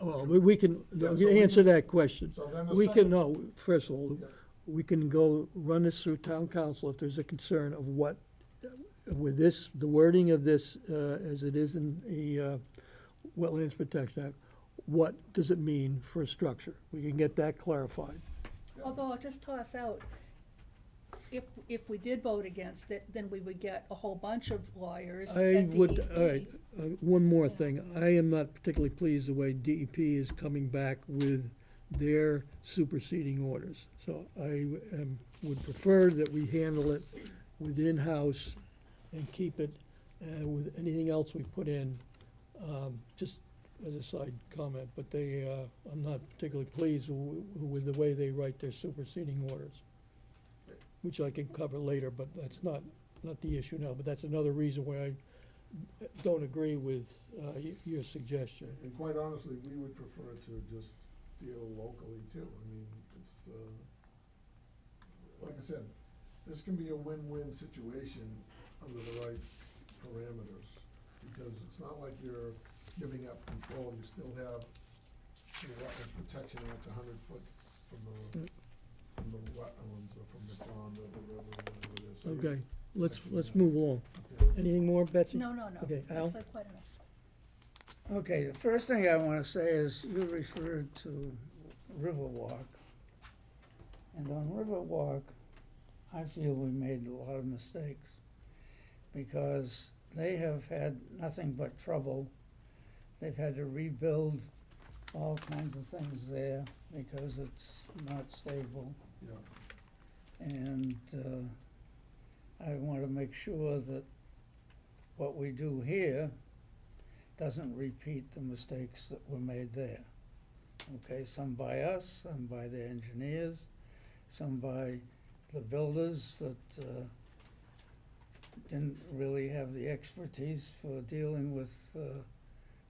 Well, we can Yeah, so we answer can- that question. So then the We can, second. no, first of all, Yeah. we can go run this through town council if there's a concern of what, with this, the wording of this, as it is in the Wetlands Protection Act, what does it mean for a structure? We can get that clarified. Although I'll just toss out, if we did vote against it, then we would get a whole bunch of lawyers I at would, DEP. all right, one more thing. I am not particularly pleased the way DEP is coming back with their superseding orders. So I would prefer that we handle it within-house and keep it, with anything else we put in, just as a side comment, but I'm not particularly pleased with the way they write their superseding orders, which I can cover later, but that's not the issue now, but that's another reason why I don't agree with your suggestion. And quite honestly, we would prefer to just deal locally too. I mean, it's, like I said, this can be a win-win situation under the right parameters. Because it's not like you're giving up control, you still have the Wetlands Protection Act 100 foot from the wetlands or from the pond or the river, whatever it is. So you're Okay, let's protecting move along. that. Okay. Anything more, Betsy? No. Okay, Al? I've said quite enough. Okay, the first thing I wanna say is you referred to Riverwalk. And on Riverwalk, I feel we made a lot of mistakes because they have had nothing but trouble. They've had to rebuild all kinds of things there because it's not stable. Yeah. And I want to make sure that what we do here doesn't repeat the mistakes that were made there. Okay, some by us, some by the engineers, some by the builders that didn't really have the expertise for dealing with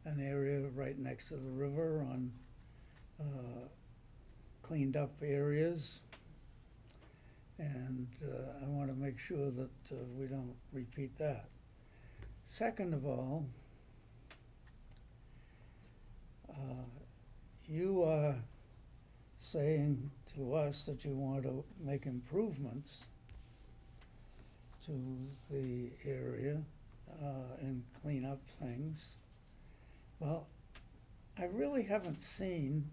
an area right next to the river on cleaned up areas. And I want to make sure that we don't repeat that. Second of all, you are saying to us that you want to make improvements to the area and clean up things. Well, I really haven't seen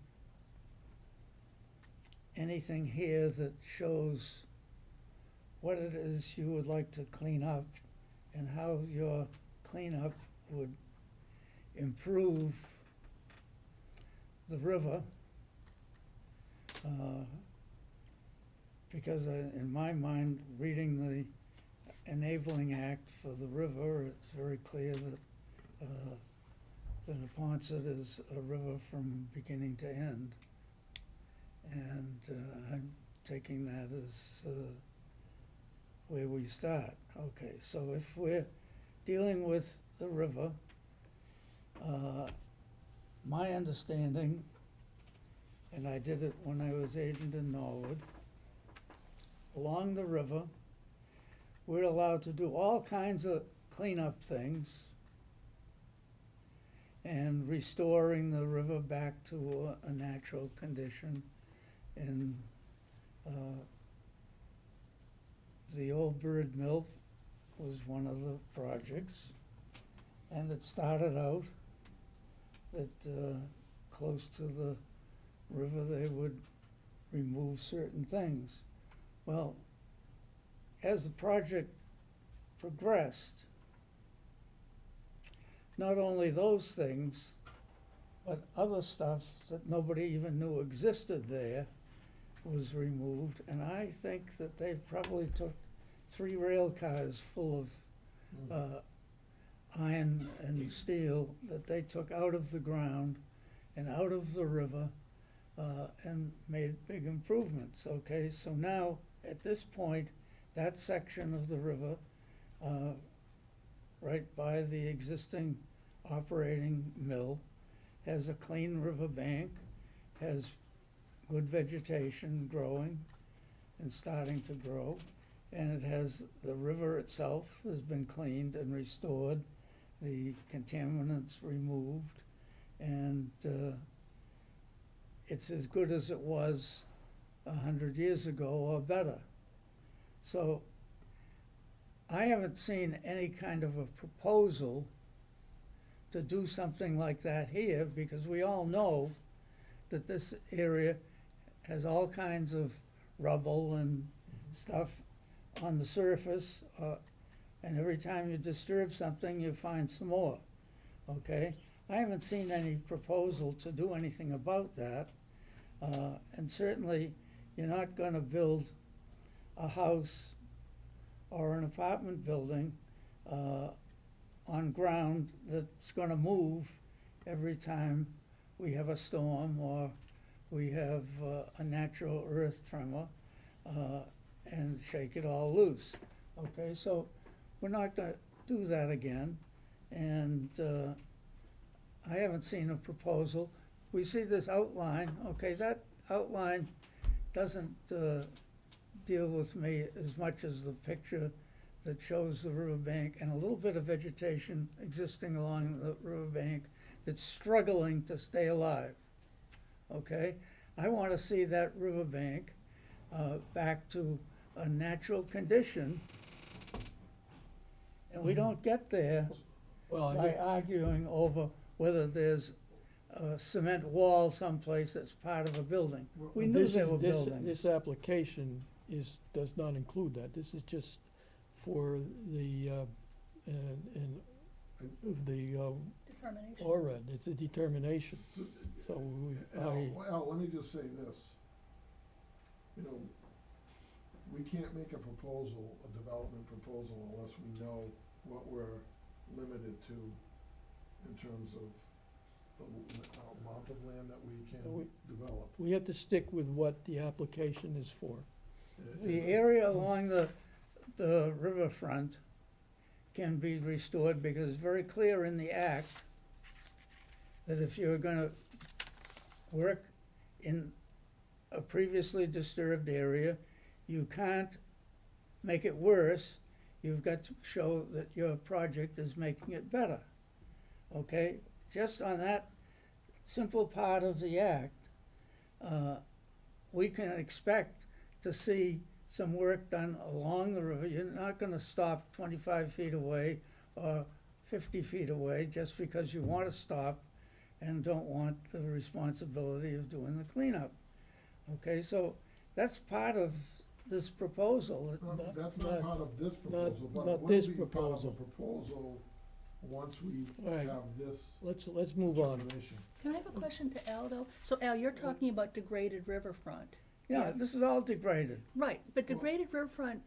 anything here that shows what it is you would like to clean up and how your cleanup would improve the river. Because in my mind, reading the Enabling Act for the river, it's very clear that the Neponset is a river from beginning to end. And I'm taking that as where we start. Okay, so if we're dealing with the river, my understanding, and I did it when I was agent in Norwood, along the river, we're allowed to do all kinds of cleanup things and restoring the river back to a natural condition. And the old bird mill was one of the projects, and it started out that close to the river they would remove certain things. Well, as the project progressed, not only those things, but other stuff that nobody even knew existed there was removed, and I think that they probably took 3 rail cars full of iron and steel that they took out of the ground and out of the river and made big improvements. Okay, so now at this point, that section of the river, right by the existing operating mill, has a clean river bank, has good vegetation growing and starting to grow, and it has, the river itself has been cleaned and restored, the contaminants removed, and it's as good as it was 100 years ago or better. So I haven't seen any kind of a proposal to do something like that here, because we all know that this area has all kinds of rubble and stuff on the surface, and every time you disturb something, you find some more, okay? I haven't seen any proposal to do anything about that, and certainly you're not gonna build a house or an apartment building on ground that's gonna move every time we have a storm or we have a natural earth tremor and shake it all loose. Okay, so we're not gonna do that again, and I haven't seen a proposal. We see this outline, okay, that outline doesn't deal with me as much as the picture that shows the riverbank and a little bit of vegetation existing along the riverbank that's struggling to stay alive, okay? I want to see that riverbank back to a natural condition, and we don't get there Well, I by think- arguing over whether there's a cement wall someplace that's part of a building. We knew This they is- were this- building. This application does not include that. This is just for the, Determination. ORAD, it's a determination. So Al, let me just say this. You know, we can't make a proposal, a development proposal, unless we know what we're limited to in terms of amount of land that we We- can develop. We have to stick with what the application is for. The area along the riverfront can be restored because it's very clear in the act that if you're gonna work in a previously disturbed area, you can't make it worse. You've got to show that your project is making it better. Okay? Just on that simple part of the act, we can expect to see some work done along the river. You're not gonna stop 25 feet away or 50 feet away just because you wanna stop and don't want the responsibility of doing the cleanup. Okay, so that's part of this proposal. That's not part of this proposal, but not it will this be part of proposal. the proposal once we All right. have this Let's move on. determination. Can I have a question to Al, though? So Al, you're talking about degraded riverfront. Yeah, this is all degraded. Right, but degraded riverfront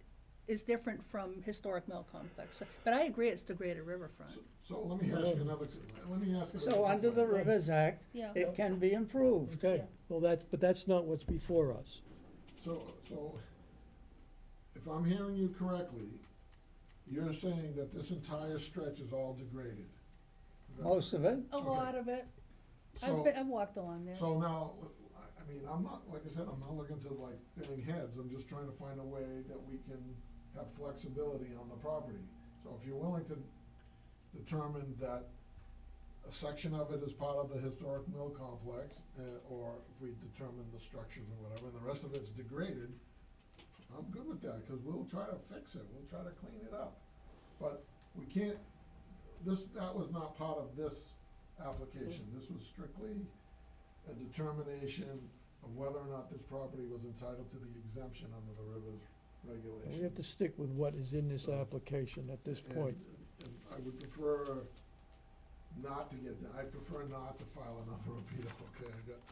is different from historic mill complex. But I agree it's degraded riverfront. So let me ask you another, let me ask you. So under the Rivers Act, Yeah. it can be improved. Okay, well, but that's not what's before us. So, if I'm hearing you correctly, you're saying that this entire stretch is all degraded? Is that- Most of it. A lot of it. So- I've walked along there. So now, I mean, I'm not, like I said, I'm not looking to like bang heads, I'm just trying to find a way that we can have flexibility on the property. So if you're willing to determine that a section of it is part of the historic mill complex, or if we determine the structures or whatever, and the rest of it's degraded, I'm good with that, cause we'll try to fix it, we'll try to clean it up. But we can't, that was not part of this application, this was strictly a determination of whether or not this property was entitled to the exemption under the rivers regulations. We have to stick with what is in this application at this point. And I would prefer not to get, I'd prefer not to file another appeal, okay? I got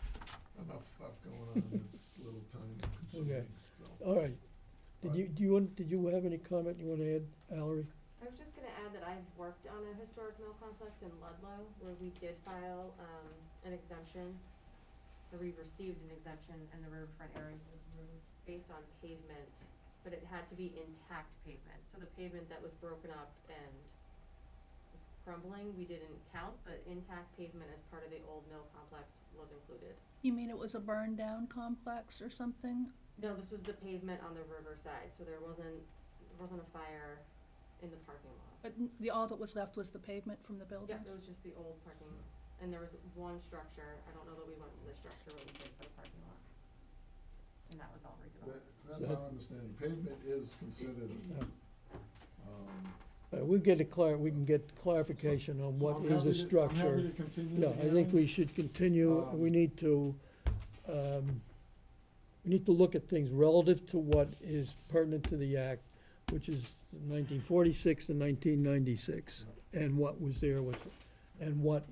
enough stuff going on that's a little time consuming, so. All right. Did you have any comment you wanna add, Valerie? I was just gonna add that I've worked on a historic mill complex in Ludlow, where we did file, an exemption, or we received an exemption, and the riverfront area was based on pavement, but it had to be intact pavement, so the pavement that was broken up and crumbling, we didn't count, but intact pavement as part of the old mill complex was included. You mean it was a burned down complex or something? No, this was the pavement on the riverside, so there wasn't a fire in the parking lot. But all that was left was the pavement from the buildings? Yep, it was just the old parking, and there was one structure, I don't know that we went with the structure, but we did for the parking lot. And that was all redeveloped. That's our understanding, pavement is considered, We can get clarification on so what I'm is happy a to- structure. I'm happy to continue Yeah, the I think we hearing. should continue, we need to look at things relative to what is pertinent to the act, which is 1946 and 1996, and what was there with, and what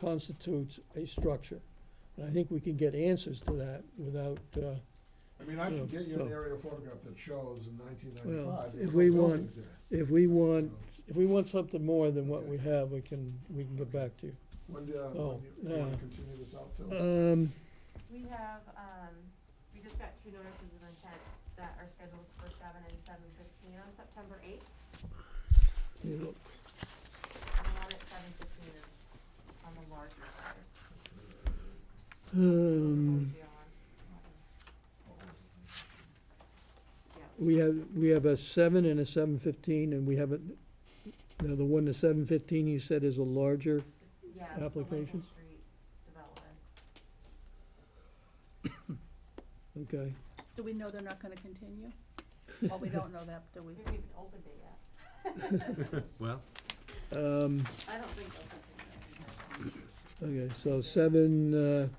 constitutes a structure. And I think we can get answers to that without, I mean, I can get you an so- aerial photograph that shows in 1995. Well, there if were we no want- buildings there. if we want something more than what we have, we can get back to you. When do, Oh, you wanna yeah. continue this out till? We have, we just got 2 notices of intent that are scheduled for 7 and 7:15 on September 8th. You look. The one at 7:15 is on the larger side. We have a 7 and a 7:15, and we have it, now the one, the 7:15 you said is a larger, It's, yeah, it's the Lincoln Application? Street development. okay. Do we know they're not gonna continue? Well, we don't know that, do we? We haven't even opened it yet. Well, I don't think they'll continue. Okay, so 7,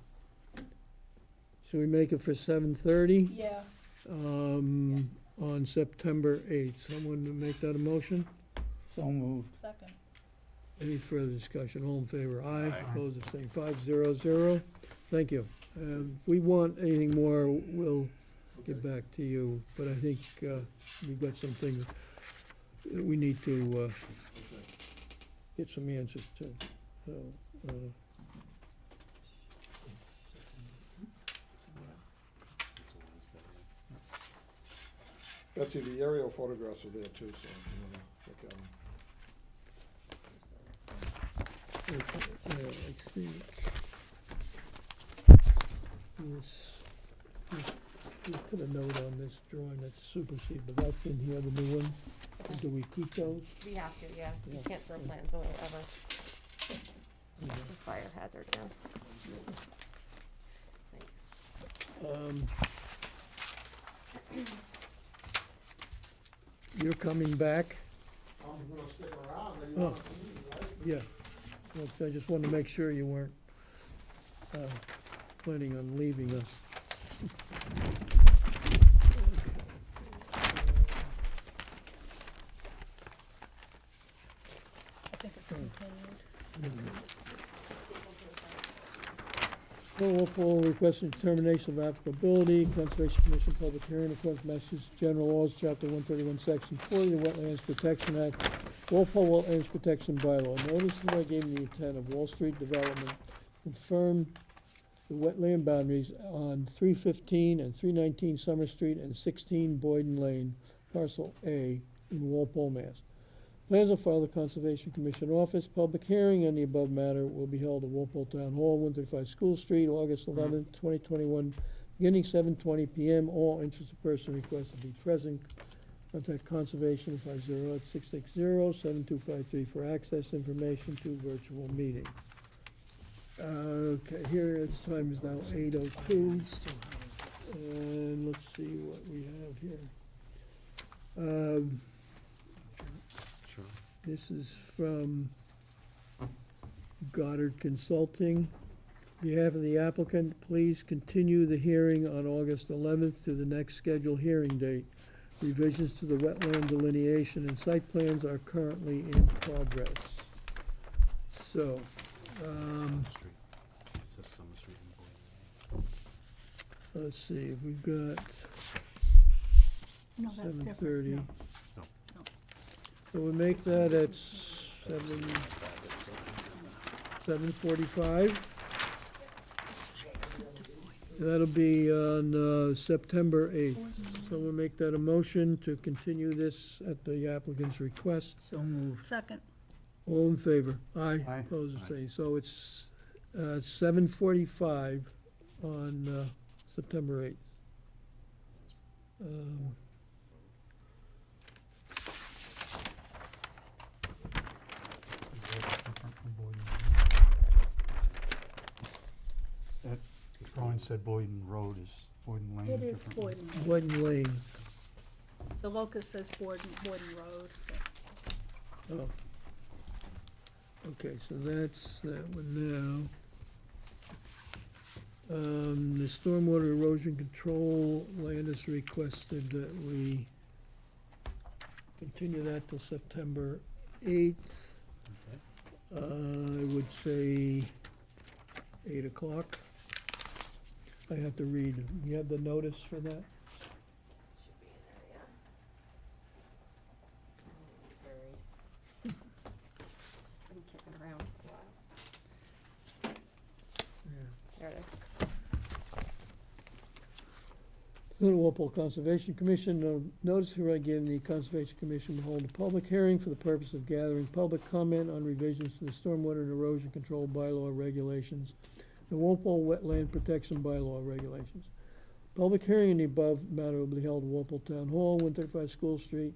should we make it for 7:30? Yeah. On September 8th. Someone to make that a motion? So moved. Second. Any further discussion? All in favor? Aye. Aye. Opposed, abstained, 500. Thank you. If we want anything more, we'll get back to you, but I think we've got some things that we need to get some answers to. So, Betsy, the aerial photographs are there too, so if you wanna look at them. Okay, I think this, we put a note on this drawing that's supersede, but that's in here, the new one. Do we keep those? We have to, yeah, you Yeah. can't throw plans away ever. It's a fire hazard now. You're coming back? I'm gonna stick around, or you Oh. want to leave, right? Yeah. Well, I just wanted to make sure you weren't, planning on leaving us. I think it's continued. Walpole requesting determination of applicability, Conservation Commission public hearing, according to Massachusetts General Laws, Chapter 131, Section 40, the Wetlands Protection Act, Walpole Wetlands Protection Bylaw. Notice that I gave the intent of Wall Street Development, confirm the wetland boundaries on 315 and 319 Summer Street and 16 Boyden Lane, Parcel A, in Walpole, Mass. Plans are filed at the Conservation Commission office. Public hearing on the above matter will be held at Walpole Town Hall, 135 School Street, August 11th, 2021, beginning 7:20 p.m. All interested persons requested to be present. Contact Conservation 508-660-7253 for access information to virtual meeting. Okay, here it's time is now 8:02. And let's see what we have here. Sure. This is from Goddard Consulting. On behalf of the applicant, please continue the hearing on August 11th to the next scheduled hearing date. Revisions to the wetland delineation and site plans are currently in progress. So, Summer Street. It says Summer Street in Boyden Lane. let's see, we've got No, that's different. 7:30. No. So we make that at 7:45. That'll be on September 8th. So we'll make that a motion to continue this at the applicant's request. So moved. Second, All in favor? Aye. Aye. Opposed, abstained. So it's 7:45 on September 8th. Different from Boyden. That drawing said Boyden Road is Boyden Lane. it is different. Boyden. Boyden Lane. The locus says Boyden Road. Oh. Okay, so that's that one now. The stormwater erosion control, Landis requested that we continue that till September 8th. Okay. I would say 8 o'clock. I have to read, you have the notice for that? Should be in there, yeah. Buried. Been kicking around for a while. There it is. Go to Walpole Conservation Commission, notice hereby given the Conservation Commission will hold a public hearing for the purpose of gathering public comment on revisions to the stormwater and erosion control bylaw regulations, the Walpole Wetland Protection Bylaw regulations. Public hearing in the above matter will be held at Walpole Town Hall, 135 School Street,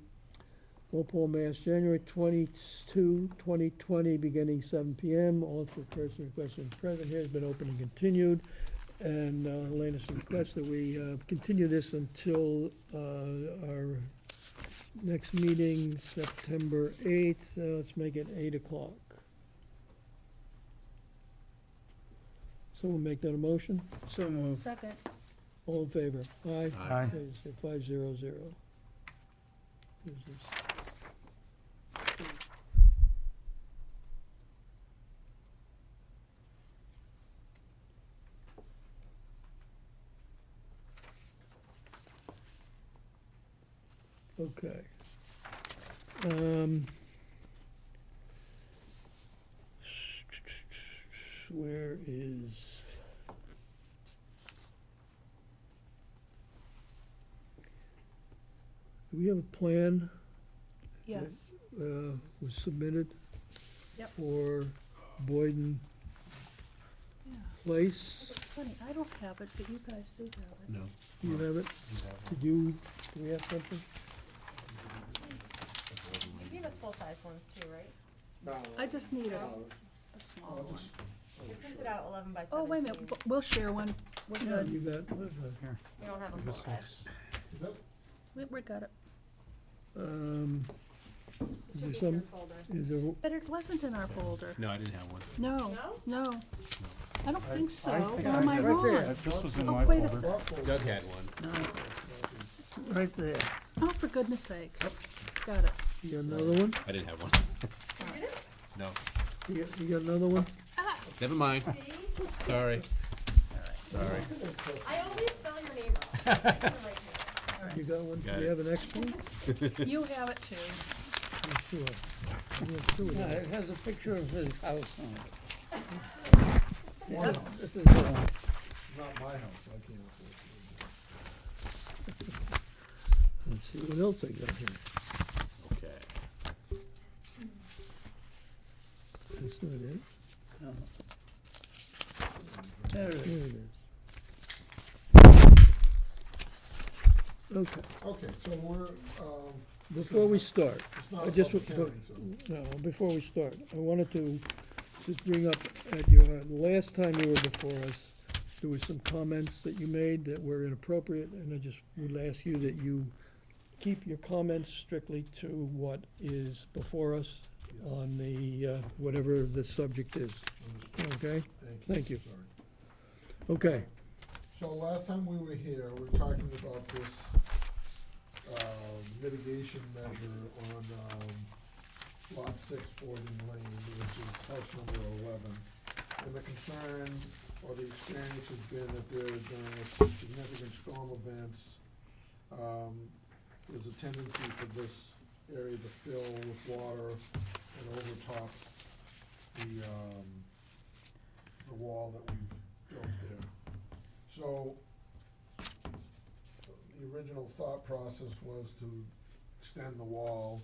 Walpole, Mass, January 22, 2020, beginning 7 p.m. All interested persons requesting present here has been open and continued. And Landis requests that we continue this until our next meeting, September 8th. Let's make it 8 o'clock. So we'll make that a motion. So moved. Second, All in favor? Aye. Aye. Okay, so 500. Here's this. Okay. Where is? Do we have a plan, Yes, was submitted? Yep. For Boyden yeah. Place? It's funny, I don't have it, but you guys do have it. No. Do you have it? Do we have something? You gave us full-size ones too, right? No, I just need a no, small I'll one. just- I'll You just printed show out 11 by 17. Oh, wait a minute, we'll share one. We're Yeah, good. you got, Here, We don't have a this full-size. is- Is that, We got it. is It there should be in some, your folder. is there, But it wasn't in our folder. No, I didn't have one. No, no. I don't think so. I Or think am I I- wrong? This was in Oh, my wait a folder. sec. Doug had one. Right there. Oh, for goodness sake. Got it. you got another one? I didn't have one. No, You got another one? never mind. See? Sorry. Sorry. I always spell your name wrong. You got one? Got Do you it. have an extra one? You have it too. I'm sure. You have two of Yeah, them. it has a picture of his house on it. one, This is, not my house, I can't afford to. Let's see what else I got here. Okay. That's not it. no. There it There is. it is. Okay, Okay, so we're, before we start, it's not I a just, public hearing, so. no, before we start, I wanted to just bring up at your, last time you were before us, there were some comments that you made that were inappropriate, and I just would ask you that you keep your comments strictly to what is before us Yes, on the, whatever the subject is, understood. okay? Thank you. Sorry. Okay, So last time we were here, we were talking about this, mitigation measure on, lot 6 Borden Lane, which is house number 11. And the concern or the experience has been that there have been significant storm events. There's a tendency for this area to fill with water and overtop the wall that we've built there. So, the original thought process was to extend the wall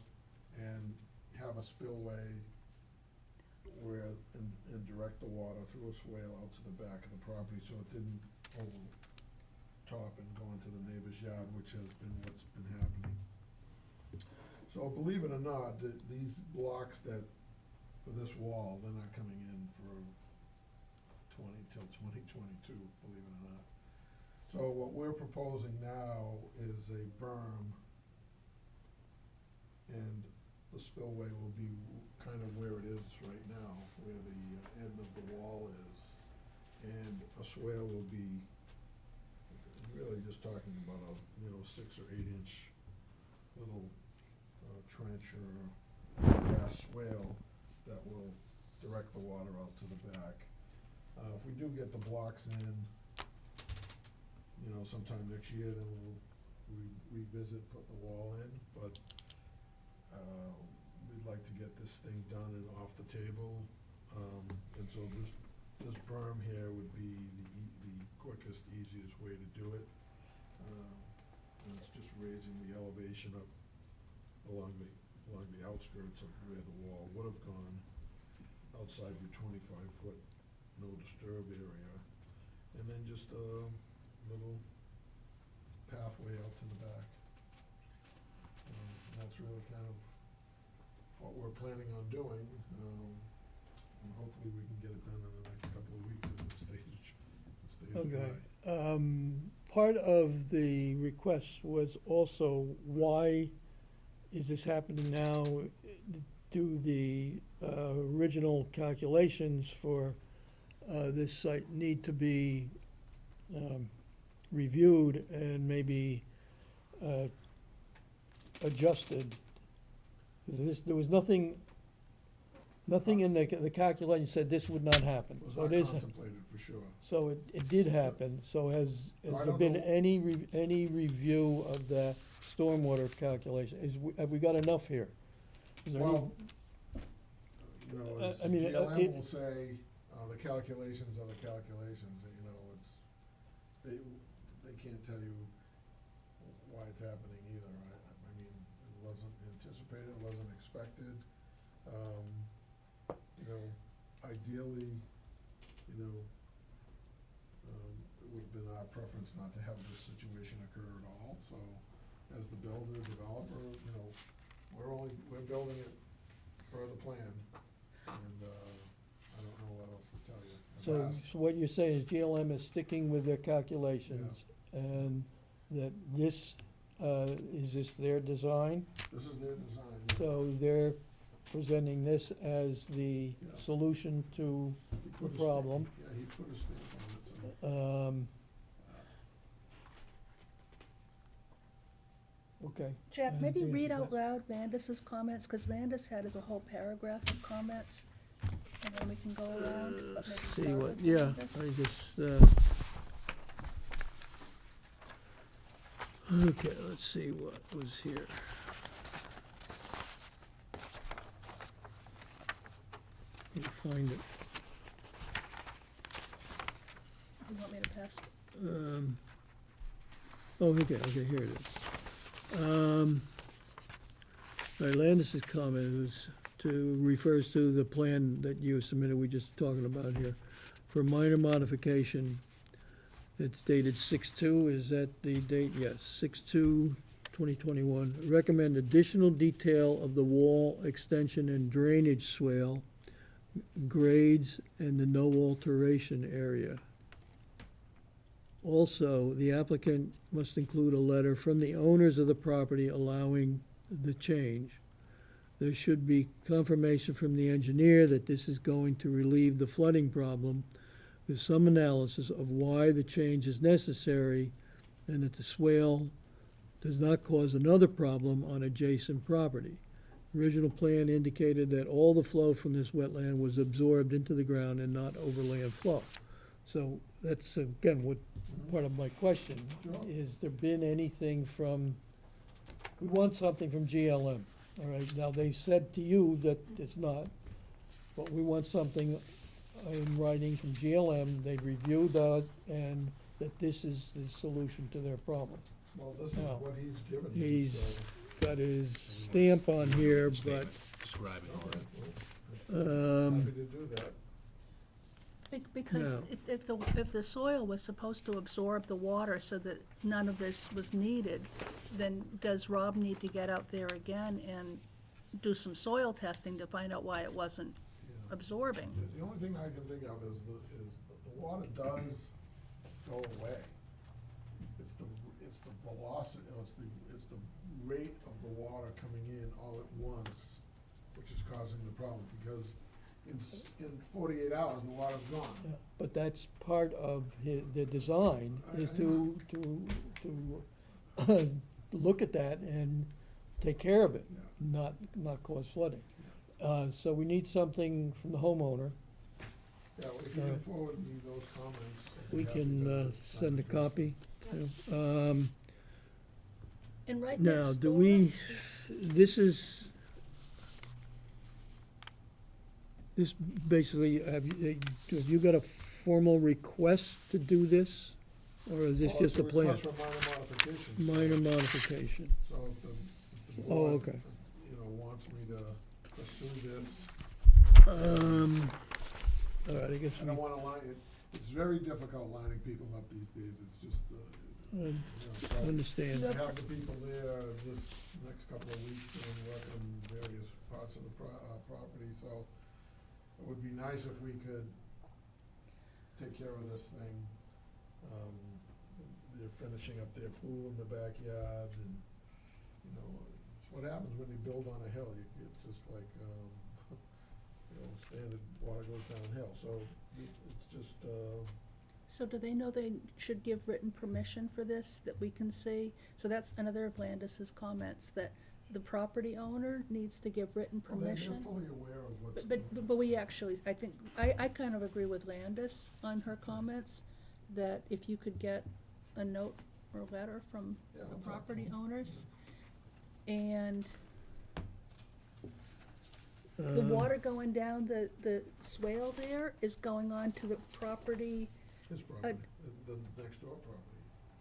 and have a spillway where, and direct the water through a swale out to the back of the property, so it didn't overtop and go into the neighbor's yard, which has been what's been happening. So believe it or not, these blocks that, for this wall, they're not coming in for till 2022, believe it or not. So what we're proposing now is a berm, and the spillway will be kind of where it is right now, where the end of the wall is. And a swale will be really just talking about a, 6 or 8 inch little trench or grass swale that will direct the water out to the back. If we do get the blocks in, sometime next year, then we'll revisit, put the wall in, but, we'd like to get this thing done and off the table. And so this berm here would be the quickest, easiest way to do it. And it's just raising the elevation up along the outskirts of where the wall would have gone, outside your 25-foot no disturb area. And then just a little pathway out to the back. And that's really kind of what we're planning on doing, and hopefully we can get it done in the next couple of weeks at this stage of okay. play. Part of the request was also, why is this happening now? Do the original calculations for this site need to be reviewed and maybe adjusted? There was nothing in the calculation said this would not happen. Was So not it is, contemplated for sure. so it did happen. So has I there don't been know. any review of the stormwater calculation? Have we got enough here? Is there any- Well, as I mean, GLM will say, the calculations are the calculations, they can't tell you why it's happening either. I mean, wasn't anticipated, wasn't expected. You know, ideally, you know, it would've been our preference not to have this situation occur at all, so as the builder, developer, you know, we're building it per the plan, and, I don't know what else to tell you. I've asked- So what you're saying is GLM is sticking with their calculations, and that this, is this their design? This is their design, yeah. So they're presenting this as the Yeah. solution to He the put a stamp- problem. Yeah, he put a stamp on it, so. Okay, Jack, maybe Yeah, read that- out loud Landis's comments, because Landis had his a whole paragraph of comments, and then we can go around, but maybe see start what, with yeah, Landis. I just, okay, let's see what was here. Let me find it. You want me to pass? Oh, okay, here it is. All right, Landis's comment refers to the plan that you submitted, we're just talking about here. For minor modification, it's dated 6/2, is that the date? Yes, 6/2/2021. Recommend additional detail of the wall extension and drainage swale, grades, and the no alteration area. Also, the applicant must include a letter from the owners of the property allowing the change. There should be confirmation from the engineer that this is going to relieve the flooding problem with some analysis of why the change is necessary and that the swale does not cause another problem on adjacent property. Original plan indicated that all the flow from this wetland was absorbed into the ground and not overland flow. So that's, again, what, part of my question, Sure. is there been anything from, we want something from GLM, all right? Now, they said to you that it's not, but we want something in writing from GLM, they've reviewed that, and that this is the solution to their problem. Well, this is No. what he's given you, He's so. got his stamp on here, but, Statement describing all Okay, that. well, happy to do that. Because No. if the soil was supposed to absorb the water so that none of this was needed, then does Rob need to get out there again and do some soil testing to find out why it wasn't Yeah. absorbing? The only thing I can think of is the water does go away. It's the velocity, it's the rate of the water coming in all at once, which is causing the problem, because in 48 hours, the water's gone. yeah, but that's part of the design, is to look at that and take care of it, Yeah. not cause flooding. So we need something from the homeowner. Yeah, well, if you can forward me those comments. I'd be We happy can to send a address copy. them. And right Now, next do door. we, this basically, have you got a formal request to do this? Or is this Well, just a it's plan? request for minor modifications. Minor modification. So if the Oh, board, okay. you know, wants me to pursue this, All right, I guess I don't wanna line it, it's very difficult lining people up these days, it's just, we you know, so. understand. I have the people there this next couple of weeks doing work in various parts of the property, so it would be nice if we could take care of this thing. They're finishing up their pool in the backyard, and, you know, it's what happens when you build on a hill, it's just like, you know, standard water goes downhill, so it's just, So do they know they should give written permission for this, that we can see? So that's another of Landis's comments, that the property owner needs to give written well, they're permission. fully aware of what's. But we actually, I think, I kind of agree with Landis on her comments, that if you could get a note or letter from Yeah, the I'll talk to property them. owners. And the water going down the swale there is going on to the property, His property, the next door property.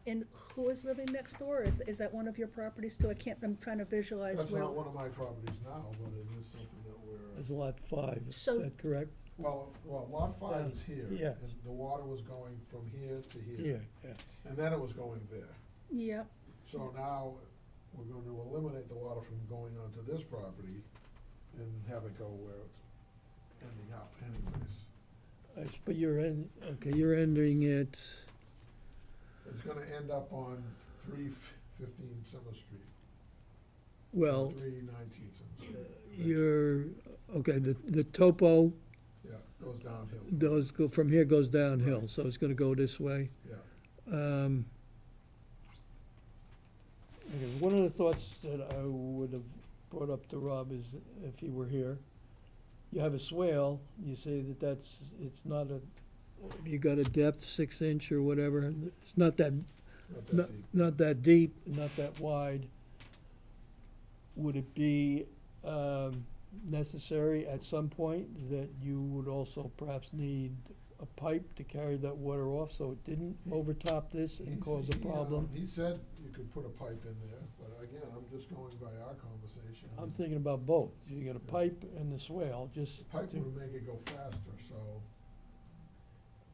And who is living next door? Is that one of your properties too? I'm trying to visualize That's where. not one of my properties now, but it is something that we're, It's lot 5, is So- that correct? well, lot 5 is here. Yes. And the water was going from here to here. Here, yeah. And then it was going there. Yeah, So now, we're going to eliminate the water from going onto this property and have it go where it's ending up anyways. But you're ending it, It's gonna end up on 315 Summer Street. well, 319 Summer Street. you're, okay, the topo Yeah, goes downhill. from here goes downhill, so it's gonna go this way. Yeah. Okay, one of the thoughts that I would have brought up to Rob is if he were here, you have a swale, you say it's not you got a depth 6 inch or whatever, it's not that, Not that not, deep. not that deep, not that wide. Would it be, necessary at some point that you would also perhaps need a pipe to carry that water off so it didn't overtop this and cause a problem? He said you could put a pipe in there, but again, I'm just going by our conversation. I'm thinking about both. You got a pipe and the swale, just The pipe to, would make it go faster, so,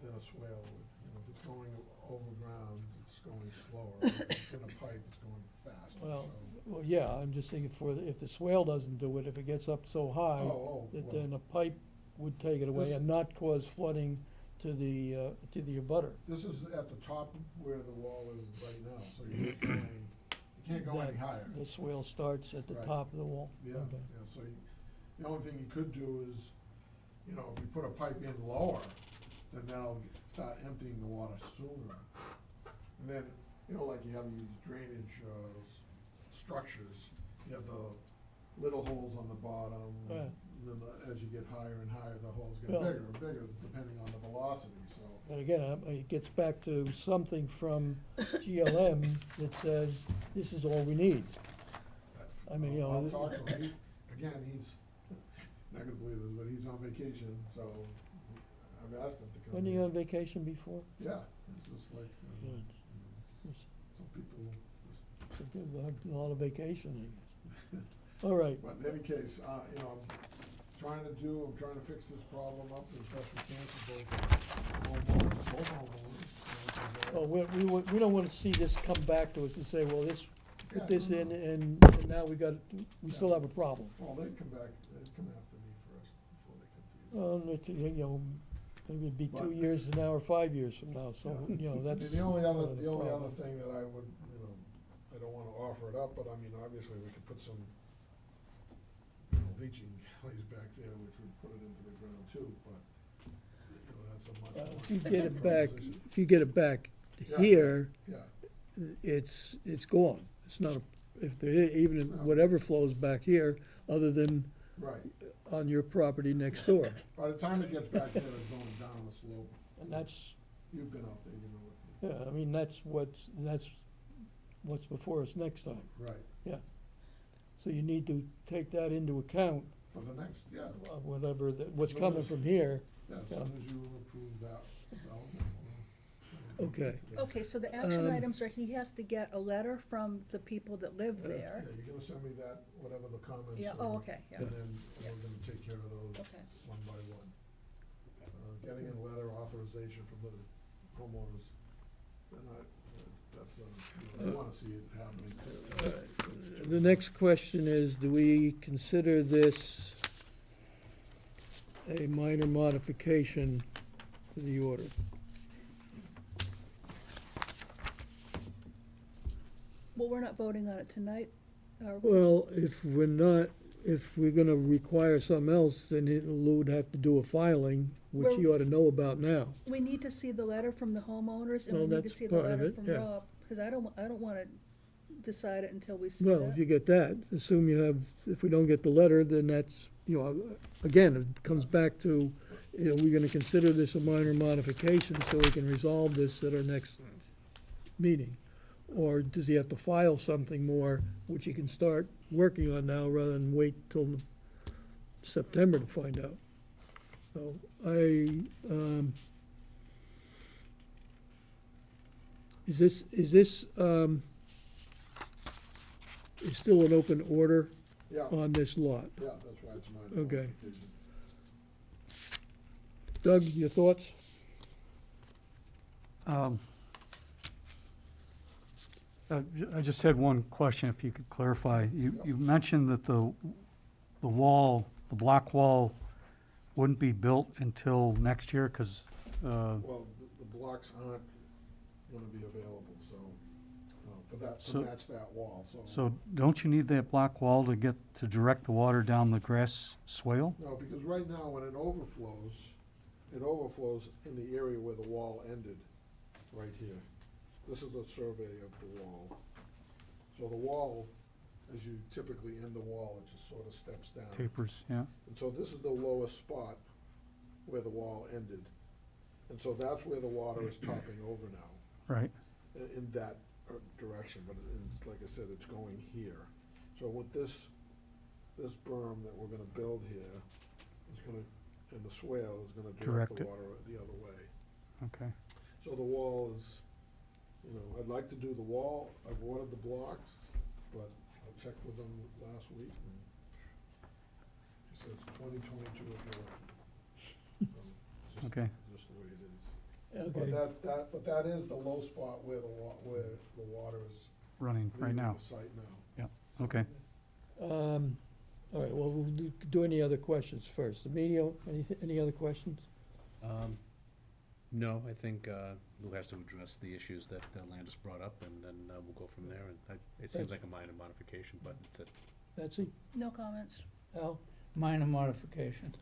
than a swale would. You know, if it's going over ground, it's going slower. If it's in a pipe, it's going faster, Well, so. well, yeah, I'm just thinking if the swale doesn't do it, if it gets up so high, Oh, that well, then a pipe would take it away This- and not cause flooding to the abutter. this is at the top of where the wall is right now, so you can't go any That- higher. The swale starts at the Right. top of the wall. Yeah, Okay. yeah, so the only thing you could do is, you know, if you put a pipe in lower, then that'll start emptying the water sooner. And then, you know, like you have these drainage, structures, you have the little holes on the bottom. Right. And then as you get higher and higher, the holes get Well- bigger and bigger, depending on the velocity, so. But again, it gets back to something from GLM that says, this is all we need. I mean, you know, I'll talk to him. Again, he's, not gonna believe this, but he's on vacation, so I've asked him to come. When are you in. on vacation before? Yeah, it's just like, Good. some people, just- Some people have a lot of vacation, I guess. All right, but in any case, you know, I'm trying to fix this problem up as best we can for both homeowners. well, we don't wanna see this come back to us and say, well, Yeah, put this no, in no. and now we still have a problem. Well, they'd come after me first before they come to you. Well, you know, maybe it'd be But- 2 years from now or 5 years from now, so, Yeah. you know, that's. The only other, part of the only other problem. thing that I would, you know, I don't wanna offer it up, but I mean, obviously, we could put some, you know, leaching galleys back there, which would put it into the ground too, but, you know, that's a much more. If you get it back, proposition. if you get it back Yeah. here, Yeah, it's gone. It's not, if there, even if No. whatever flows back here, other than right. on your property next door. By the time it gets back there, it's going down the slope. And that's, You've been out there, you know it. yeah, I mean, that's what's before us next time. Right, So you need to take that into account, for the next, yeah, whatever, what's So coming this- from here. yeah, as Yeah. soon as you approve that development. we'll- Okay. okay, so the action Um, items are he has to get a letter from the people that live Yeah, there. Yeah, you're gonna send me that, whatever the comments Yeah, are. oh, okay, yeah, And then we're gonna take care of those okay. one by one. Getting a letter authorization from the homeowners, then that's, you know, I wanna see it happening too. The next question is, do we consider this a minor modification to the order? Well, we're not voting on it tonight, are we? Well, if we're gonna require something else, then Lou would have to do a filing, which Well- he ought to know about now. We need to see the letter from the homeowners, and Well, we need to that's see the part of letter it, from yeah. Rob, because I don't wanna decide it until we see Well, if that. you get that, assume you have, if we don't get the letter, then that's, you know, again, it comes back to, you know, we're gonna consider this a minor modification so we can resolve this at our next meeting. Or does he have to file something more, which he can start working on now rather than wait till September to find out? So Is this, is still an open order Yeah, on this lot? yeah, that's why it's minor Okay. modification. Doug, your thoughts? I just had one question, if you could clarify. You mentioned that the wall, the block wall wouldn't be built until next year, because, Well, the blocks aren't gonna be available, so, for that, to So- match that wall, so. so don't you need that block wall to direct the water down the grass swale? No, because right now, when it overflows in the area where the wall ended, right here. This is a survey of the wall. So the wall, as you typically end the wall, it just sort of steps down. Tapers, yeah, And so this is the lowest spot where the wall ended. And so that's where the water is topping over now, right, in that direction, but like I said, it's going here. So with this berm that we're gonna build here, is gonna, and the swale is gonna direct Direct the it. water the other way. okay. So the wall is, I'd like to do the wall, I've ordered the blocks, but I checked with them last week, and she says 2022 if you're lucky. So it's just- Okay. Just the way it is. Okay. But that is the low spot where the water is Running right leaving now, the site now. okay. All right, well, we'll do any other questions first. Emilio, any other questions? No, I think Lou has to address the issues that Landis brought up, and then we'll go from there. And it seems like a minor modification, but it's a Betsy? No comments. Al? Minor modification.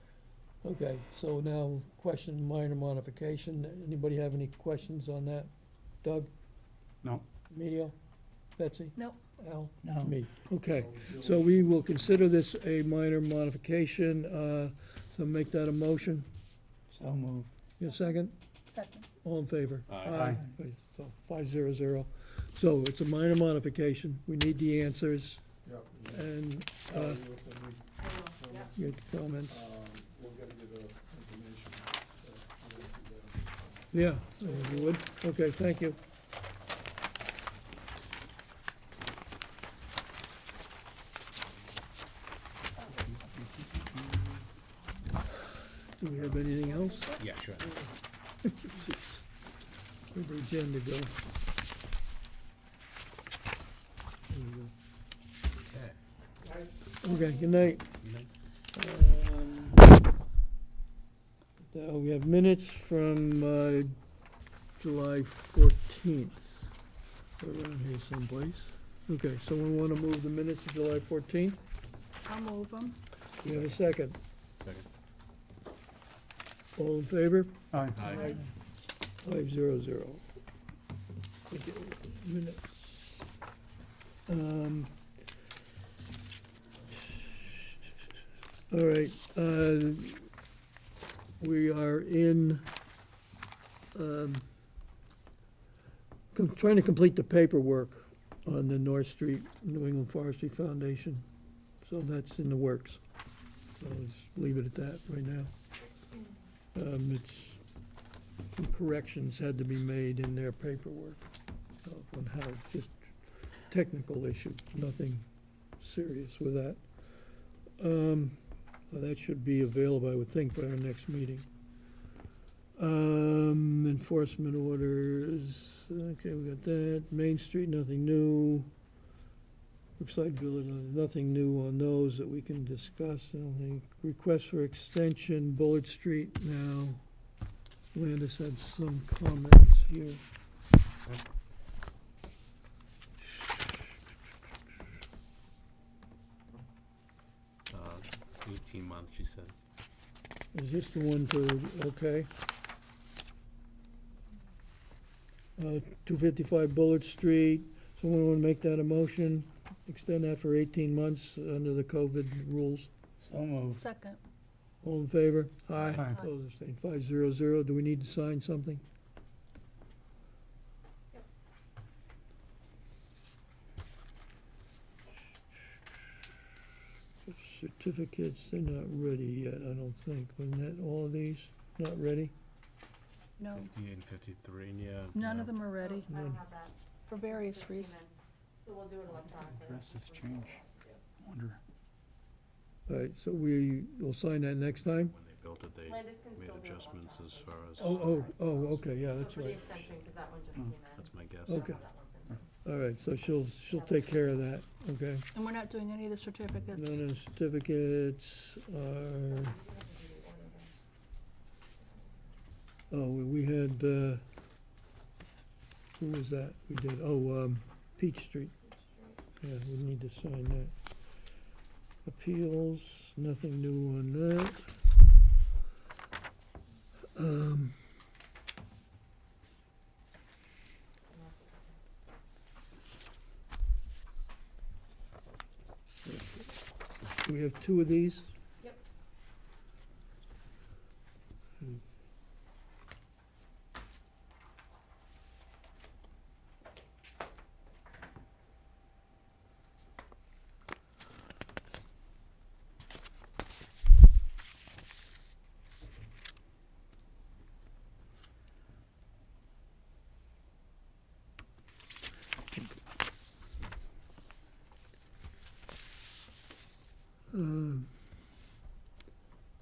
Okay, so now, question, minor modification. Anybody have any questions on that? Doug? No. Emilio? Betsy? Nope. Al? No. Me. Okay, so we will consider this a minor modification, so make that a motion. So moved. Your second? Second. All in favor? Aye. So 500. So it's a minor modification. We need the answers Yep. and, Kelly will send me I will, comments. your comments. We'll get you the information. Yeah, if you would. Okay, thank you. Do we have anything else? yeah, sure. Where'd the agenda go? There we Okay. go. Okay, good night. Now, we have minutes from July 14th. They're around here someplace. Okay, someone want to move the minutes of July 14th? I'll move them. You have a second? Second. All in favor? Aye. Aye. 500. Okay, minutes. All right, we are in, trying to complete the paperwork on the North Street New England Forestry Foundation. So that's in the works. So let's leave it at that right now. Some corrections had to be made in their paperwork on how, just technical issues, nothing serious with that. Well, that should be available, I would think, by our next meeting. Enforcement orders, okay, we got that. Main Street, nothing new. Brookside Village, nothing new on those that we can discuss, I don't think. Request for extension, Bullard Street now. Landis had some comments here. 18 months, she said. Is this the one for, okay? 255 Bullard Street, someone want to make that a motion? Extend that for 18 months under the COVID rules. So moved. Second. All in favor? Aye. Aye. Opposed, abstained, 500. Do we need to sign something? Certificates, they're not ready yet, I don't think. Wasn't that all of these? Not ready? No, 58 and 53, yeah. none no. of them are ready, I don't have that. for various Just came reasons. in. So we'll do it electronically. Addresses change. Wonder. All right, so we will sign that next time? When they built it, they Landis can made still do it adjustments as far as, Oh, okay, yeah, So that's for the right. extension, cause that one just came in. that's my guess. I don't Okay. have that one printed. All right, so she'll take care of that, okay? And we're not doing any of the certificates. None of the certificates are, oh, we had, who was that? We did, Peach Street. Yeah, we need to sign that. Appeals, nothing new on that. We have two of these? Yep.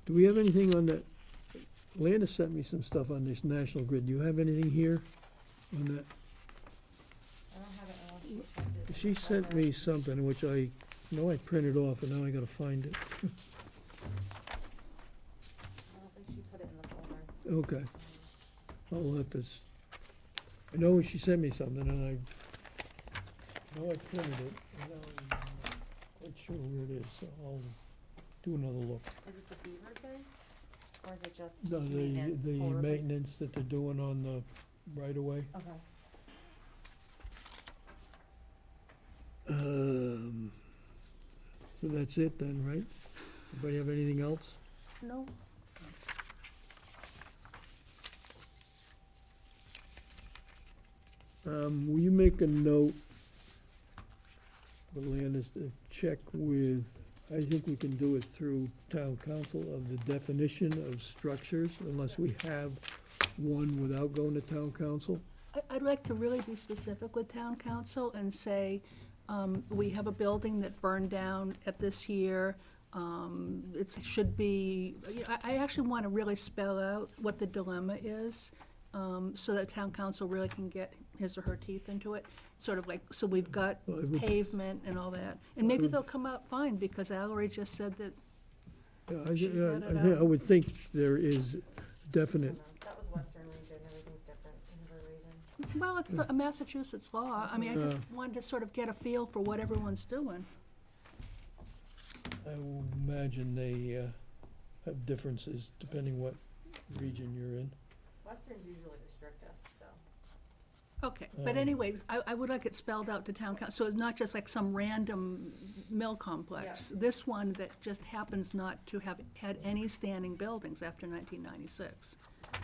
Do we have anything on that? Landis sent me some stuff on this National Grid. Do you have anything here on that? I don't have it unless you checked it. She sent me something which I know I printed off and now I gotta find it. I don't think she put it in the folder. Okay. I'll have to, I know she sent me something and I know I printed it. And now I'm not quite sure where it is, so I'll do another look. Is it the Beaver thing? Or is it just No, maintenance? the full replace- maintenance that they're doing on the right of way. Okay. So that's it then, right? Anybody have anything else? No, Will you make a note for Landis to check with, I think we can do it through town council, of the definition of structures, unless we have one without going to town council? I'd like to really be specific with town council and say, we have a building that burned down at this year. It should be, I actually want to really spell out what the dilemma is, so that town council really can get his or her teeth into it. Sort of like, so we've got Well, it would- pavement and all that. And maybe they'll come out fine, because Valerie just said that, Yeah, She had it I out. would think there is definite, That was Western region, everything's different in every region. well, it's a Massachusetts law. I mean, I just wanted to sort of get a feel for what everyone's doing. I will imagine they have differences depending what region you're in. Western's usually the strictest, so. Okay, but anyway, I would like it spelled out to town council, so it's not just like some random mill complex. This one that just happens not to have had any standing buildings after 1996, It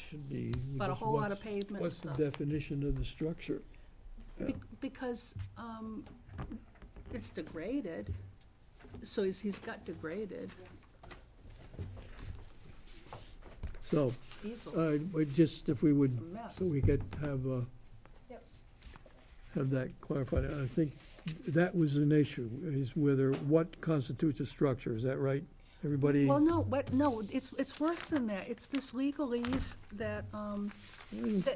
should be. but a just whole lot of what's- pavement and What's the stuff. definition of the structure? Because, it's degraded, so he's got degraded So, easily. we just, if we would, It's a mess. so we could have, Yep. have that clarified. I think that was an issue, is whether, what constitutes a structure, is that right? Everybody? Well, no, it's worse than that. It's this legalese that,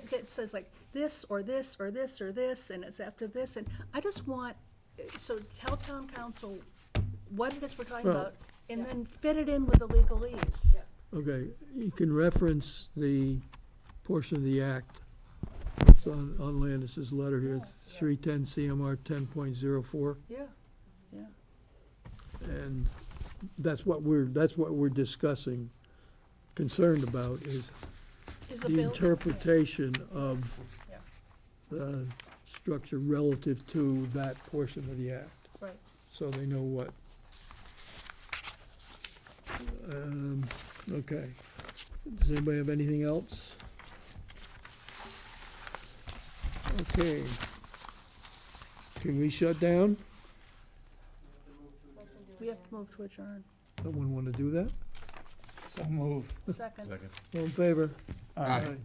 that says like this, or this, or this, or this, and it's after this, and I just want, so tell town council what it is we're talking Well- about, and then fit it in with the legalese. Okay, you can reference the portion of the act. It's on Landis's letter here, 310 CMR 10.04. Yeah, yeah. And that's what we're discussing, concerned about, is Is the bill- interpretation of Yeah. the structure relative to that portion of the act, Right. so they know what. Okay. Does anybody have anything else? Okay. Can we shut down? We have to move to adjourn. Someone want to do that? So move. Second. Second. All in favor? Aye.